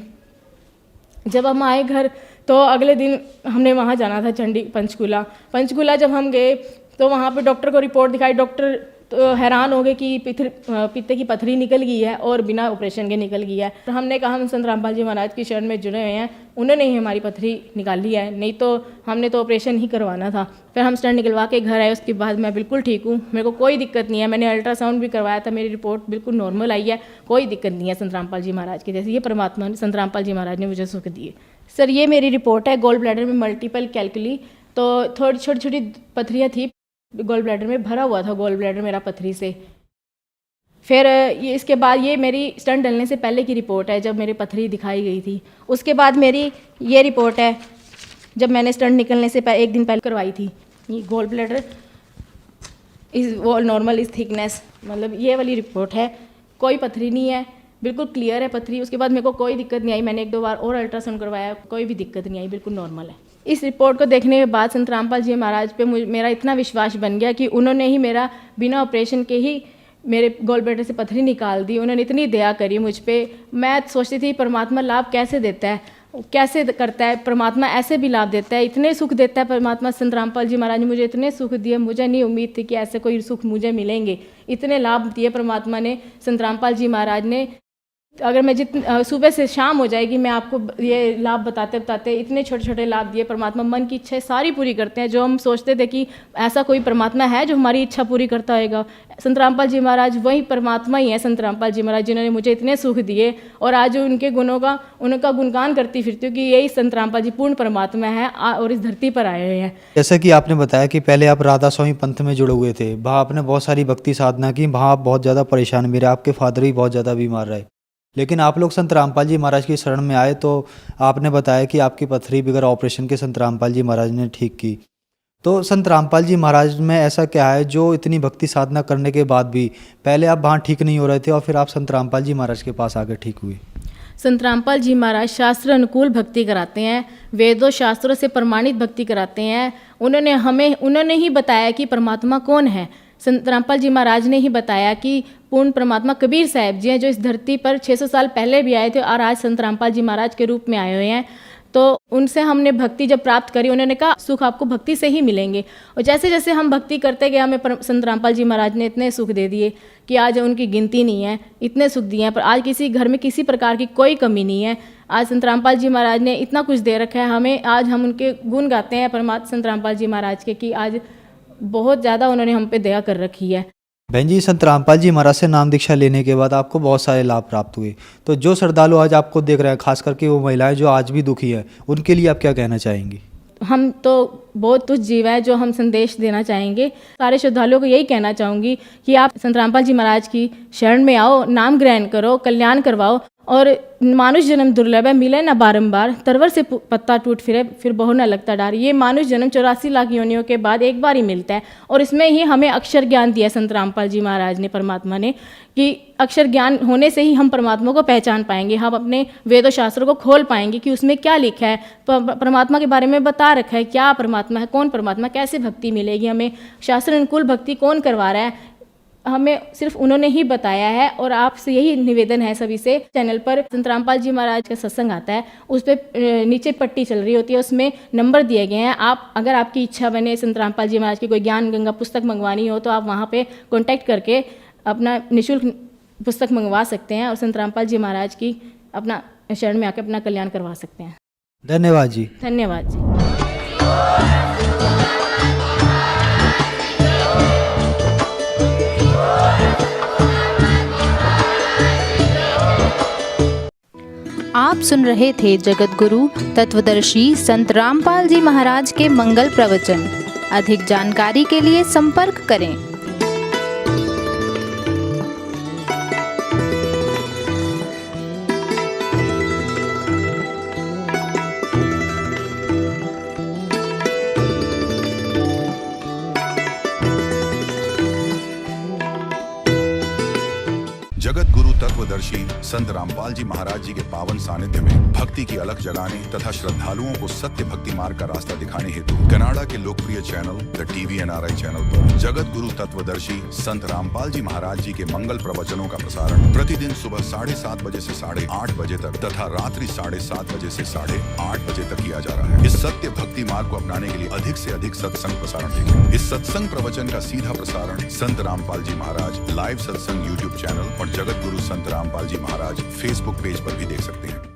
जब हम आए घर तो अगले दिन हमने वहाँ जाना था चंडी पंचकूला जब हम गए तो वहाँ पे डॉक्टर को रिपोर्ट दिखाई। डॉक्टर तो हैरान हो गए कि पित्ते की पथरी निकल गई है और बिना ऑपरेशन के निकल गई है। तो हमने कहा हम संत रामपाल जी महाराज की शरण में जुड़े हुए हैं, उन्होंने ही हमारी पथरी निकाली है, नहीं तो हमने तो ऑपरेशन ही करवाना था। फिर हम स्टंट निकलवा के घर आए, उसके बाद मैं बिल्कुल ठीक हूँ, मेरे को कोई दिक्कत नहीं है। मैंने अल्ट्रासाउंड भी करवाया था, मेरी रिपोर्ट बिल्कुल नॉर्मल आई है, कोई दिक्कत नहीं है संत रामपाल जी महाराज की। जैसे ये परमात्मा संत रामपाल जी महाराज ने मुझे सुख दिए। सर ये मेरी रिपोर्ट है, गोल ब्लैडर में मल्टीपल कैलकुली, तो थोड़ी छोटी छोटी पथरियाँ थी गोल ब्लैडर में, भरा हुआ था गोल ब्लैडर मेरा पथरी से। फिर ये इसके बाद ये मेरी स्टंट डलने से पहले की रिपोर्ट है, जब मेरी पथरी दिखाई गई थी। उसके बाद मेरी ये रिपोर्ट है, जब मैंने स्टंट निकलने से एक दिन पहले करवाई थी। ये गोल ब्लैडर इस वो नॉर्मल इस थिकनेस, मतलब ये वाली रिपोर्ट है, कोई पथरी नहीं है, बिल्कुल क्लियर है पथरी। उसके बाद मेरे को कोई दिक्कत नहीं आई, मैंने 1-2 बार और अल्ट्रासाउंड करवाया, कोई भी दिक्कत नहीं आई, बिल्कुल नॉर्मल है। इस रिपोर्ट को देखने के बाद संत रामपाल जी महाराज पे मेरा इतना विश्वास बन गया कि उन्होंने ही मेरा बिना ऑपरेशन के ही मेरे गोल ब्लैडर से पथरी निकाल दी। उन्होंने इतनी दया करी मुझ पर। मैं सोचती थी परमात्मा लाभ कैसे देता है, कैसे करता है परमात्मा, ऐसे भी लाभ देता है, इतने सुख देता है परमात्मा। संत रामपाल जी महाराज ने मुझे इतने सुख दिए, मुझे नहीं उम्मीद थी कि ऐसे कोई सुख मुझे मिलेंगे। इतने लाभ दिए परमात्मा ने, संत रामपाल जी महाराज ने। अगर मैं सुबह से शाम हो जाएगी, मैं आपको ये लाभ बताते बताते इतने छोटे छोटे लाभ दिए परमात्मा। मन की इच्छाएं सारी पूरी करते हैं, जो हम सोचते थे कि ऐसा कोई परमात्मा है जो हमारी इच्छा पूरी करता होगा। संत रामपाल जी महाराज वही परमात्मा ही है, संत रामपाल जी महाराज जिन्होंने मुझे इतने सुख दिए, और आज उनके गुणों का उनका गुणगान करती फिरती हूँ कि यही संत रामपाल जी पूर्ण परमात्मा है और इस धरती पर आए हुए हैं। जैसा कि आपने बताया कि पहले आप राधा स्वामी पंथ में जुड़े हुए थे, वहाँ आपने बहुत सारी भक्ति साधना की, वहाँ आप बहुत ज़्यादा परेशान भी रहे, आपके फादर भी बहुत ज़्यादा बीमार रहे, लेकिन आप लोग संत रामपाल जी महाराज की शरण में आए तो आपने बताया कि आपकी पथरी बगैर ऑपरेशन के संत रामपाल जी महाराज ने ठीक की। तो संत रामपाल जी महाराज में ऐसा क्या है जो इतनी भक्ति साधना करने के बाद भी पहले आप वहाँ ठीक नहीं हो रहे थे और फिर आप संत रामपाल जी महाराज के पास आकर ठीक हुए? संत रामपाल जी महाराज शास्त्र अनुकूल भक्ति कराते हैं, वेदों शास्त्रों से प्रमाणित भक्ति कराते हैं। उन्होंने ही बताया कि परमात्मा कौन है। संत रामपाल जी महाराज ने ही बताया कि पूर्ण परमात्मा कबीर साहब जी हैं, जो इस धरती पर 600 साल पहले भी आए थे और आज संत रामपाल जी महाराज के रूप में आए हुए हैं। तो उनसे हमने भक्ति जब प्राप्त करी, उन्होंने कहा सुख आपको भक्ति से ही मिलेंगे। और जैसे जैसे हम भक्ति करते गए, हमें संत रामपाल जी महाराज ने इतने सुख दे दिए कि आज उनकी गिनती नहीं है, इतने सुख दिए हैं। पर आज किसी घर में किसी प्रकार की कोई कमी नहीं है। आज संत रामपाल जी महाराज ने इतना कुछ दे रखा है हमें, आज हम उनके गुण गाते हैं परमात्मा संत रामपाल जी महाराज के, कि आज बहुत ज़्यादा उन्होंने हम पे दया कर रखी है। बहन जी, संत रामपाल जी महाराज से नाम दीक्षा लेने के बाद आपको बहुत सारे लाभ प्राप्त हुए, तो जो श्रद्धालु आज आपको देख रहे हैं, खास करके वो महिलाएं जो आज भी दुखी है, उनके लिए आप क्या कहना चाहेंगी? हम तो बहुत तुच्छ जीव है, जो हम संदेश देना चाहेंगे सारे श्रद्धालुओं को यही कहना चाहूँगी कि आप संत रामपाल जी महाराज की शरण में आओ, नाम ग्रहण करो, कल्याण करवाओ। और मानुष जन्म दुर्लभ है, मिले न बारंबार, तरवर से पत्ता टूट फिरे फिर बहु न लगता डार। ये मानुष जन्म 84 लाख योनियों के बाद एक बार ही मिलता है, और इसमें ही हमें अक्षर ज्ञान दिया संत रामपाल जी महाराज ने, परमात्मा ने, कि अक्षर ज्ञान होने से ही हम परमात्मा को पहचान पाएंगे, हम अपने वेदों शास्त्रों को खोल पाएंगे कि उसमें क्या लिखा है, परमात्मा के बारे में बता रखा है, क्या परमात्मा है, कौन परमात्मा, कैसे भक्ति मिलेगी, हमें शास्त्र अनुकूल भक्ति कौन करवा रहा है, हमें सिर्फ उन्होंने ही बताया है। और आपसे यही निवेदन है सभी से, चैनल पर संत रामपाल जी महाराज का सत्संग आता है, उस पर नीचे पट्टी चल रही होती है, उसमें नंबर दिए गए हैं। आप अगर आपकी इच्छा बने संत रामपाल जी महाराज की कोई ज्ञान गंगा पुस्तक मंगवानी हो, तो आप वहाँ पे कांटेक्ट करके अपना निःशुल्क पुस्तक मंगवा सकते हैं और संत रामपाल जी महाराज की अपना शरण में आकर अपना कल्याण करवा सकते हैं। धन्यवाद जी। धन्यवाद जी। आप सुन रहे थे जगत गुरु तत्वदर्शी संत रामपाल जी महाराज के मंगल प्रवचन। अधिक जानकारी के लिए संपर्क करें। तत्वदर्शी संत रामपाल जी महाराज जी के पावन सानिध्य में भक्ति की अलख जगाने तथा श्रद्धालुओं को सत्य भक्ति मार्ग का रास्ता दिखाने हेतु कनाडा के लोकप्रिय चैनल द TVNRI चैनल पर जगत गुरु तत्वदर्शी संत रामपाल जी महाराज जी के मंगल प्रवचनों का प्रसारण प्रतिदिन सुबह 7:30 बजे से 8:30 बजे तक तथा रात्रि 7:30 बजे से 8:30 बजे तक किया जा रहा है। इस सत्य भक्ति मार्ग को अपनाने के लिए अधिक से अधिक सत्संग प्रसारण देखें। इस सत्संग प्रवचन का सीधा प्रसारण संत रामपाल जी महाराज लाइव सत्संग YouTube चैनल और जगत गुरु संत रामपाल जी महाराज Facebook पेज पर भी देख सकते हैं।